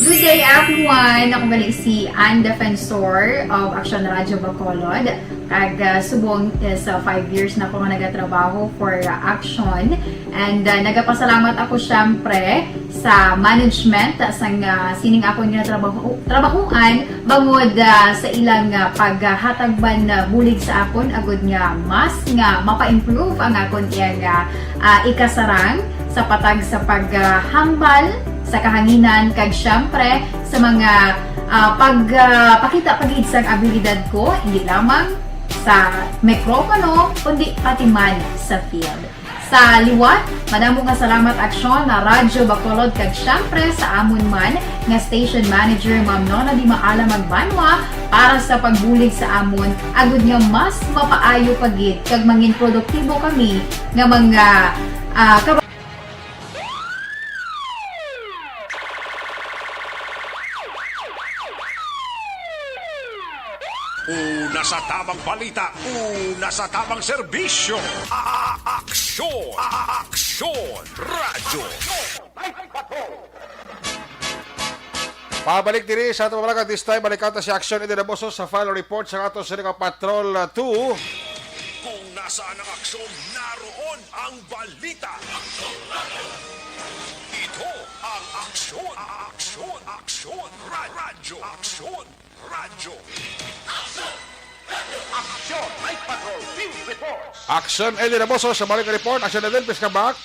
Good day everyone! Ako balik si Ann Defensor of Action Radio Bacolod. Kag subong is 5 years na ako nga nagatrabaho for Action. And nagapasalamat ako syempre sa management sang sining ako nga trabahuan bangod sa ilang paghatagban bulig sa akon agud nga mas nga mapa-improve ang akon iyang ikasarang sa patag sa paghambal sa kahanginan kag syempre sa mga pagpakita pagid sang abilidad ko hindi lamang sa mikropono kundi pati man sa field. Sa liwat, madamo nga salamat Aksyon na Radyo Bacolod kag syempre sa amon man nga station manager Ma'am Nona Di Maala Magbanwa para sa pagbulig sa amon agud nga mas mapaayo pagid kag mangin produktibo kami nga mga Una sa tamang balita, una sa tamang serbisyo. Aksyon! Aksyon! Radyo! Pabalik diri sa ato mga this time balikata si Action Edinaboso sa file report sa ato sa Patrol 2. Kung nasaan ang aksyon, naroon ang balita. Ito ang aksyon, aksyon, aksyon, radyo, aksyon, radyo. Action Night Patrol Field Reports. Action Edinaboso sa balik report. Action Edin, please come back.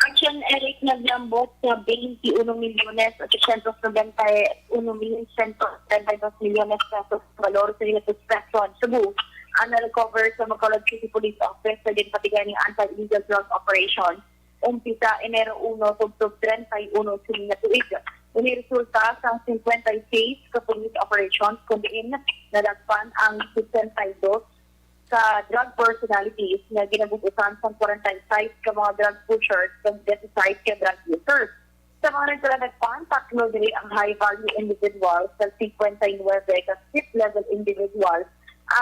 Action Eric naglambot sa 21 milyones at 891 milyon 132 milyones pesos valor sa United Peson Cebu ang na-recover sa Bacolod City Police Office sa din patigay ng anti-illegal drug operation. Umpisa Enero 1 tugtog 31 siling na tuig. Uniresulta sa 56 ka police operations kung diin nadagpan ang 62 sa drug personalities na ginabubusan sa 45 ka mga drug pushers at 25 ka drug users. Sa mga nagkaladagpan, tatlo dili ang high-value individuals sa 59 ka fifth-level individuals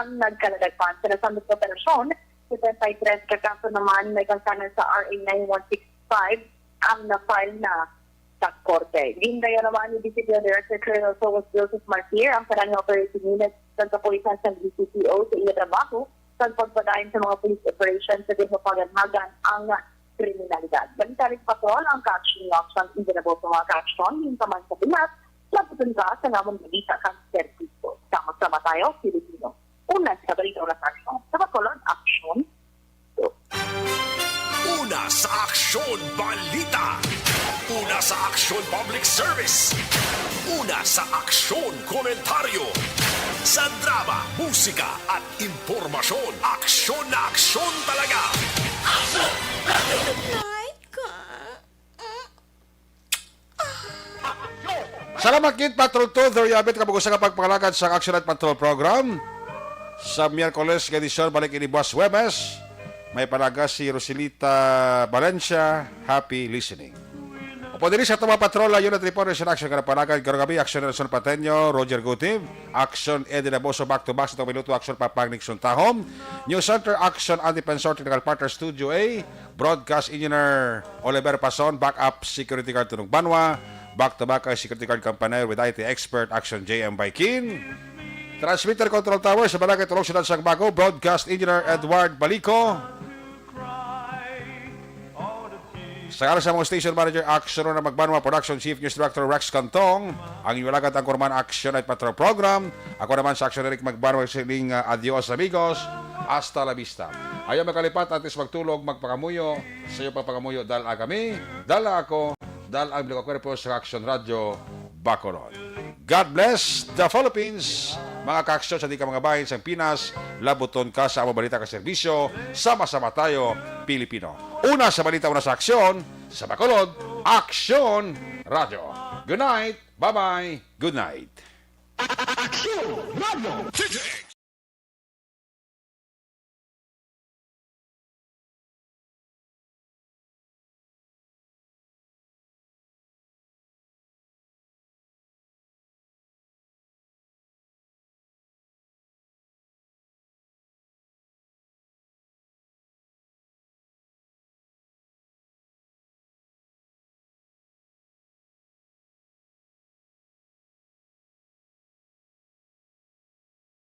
ang nagkaladagpan. Sa nasamit na operasyon, 73 ka kaso naman may kansanan sa RA 9165 ang na-file na sa korte. Gindaya naman ni Discipline Director Colonel Sowas Joseph Martir ang karang operating unit sa kapulisan sa DCPO sa iya trabaho sa pagpadayon sa mga police operations sa pagpaganagan ang kriminalidad. Balitarik patrol ang ka-action action inabot sa mga ka-action yung taman sa Pinas, labutin ka sa namang balita kang serviso. Sama-sama tayo, Filipino. Una sa balita o action sa Bacolod Action. Una sa aksyon, balita. Una sa aksyon, public service. Una sa aksyon, komentaryo. Sa drama, musika at impormasyon, aksyon na aksyon talaga. Salamat kit Patrol 2. There you have it. Kapag sa pagpangalagan sa Action at Patrol program. Sa Miyerkules edisyon, balik ini Boss Wemes. May palaga si Rosilita Valencia. Happy listening. Opo diri sa Tuma Patrol, unit report sa action kada palagan karong gabi, Action Nelson Pateño, Roger Gutib, Action Edinaboso back to back sa 2 minuto, Action Papang Nixon Tahom, News Center Action Anti-Pensor Technical Partner Studio A, Broadcast Engineer Oliver Pason, Backup Security Guard Tunog Banwa, back to back Security Guard Campaner with IT Expert Action JM Baikin, Transmitter Control Tower sa Barangay Tulong Syudad Sangbago, Broadcast Engineer Edward Balico, sa sa mga station manager, Action na Magbanwa, Production Chief News Director Rex Cantong, ang iwalagat ang Kurman Action at Patrol Program. Ako naman sa Action Eric Magbanwa, siling adios amigos, hasta la vista. Ayaw makalipat, atis magtulog, magpakamuyo, sa iyo pagpakamuyo, dala kami, dala ako, dala ang Bilang Kwerpo sa Action Radio Bacolod. God bless the Philippines, mga ka-aksyon sa di ka mga bayan sa Pinas, labuton ka sa balita ka serbisyo, sama-sama tayo, Pilipino. Una sa balita, una sa aksyon, sa Bacolod, Action Radio. Good night, bye-bye, good night. Action Radio.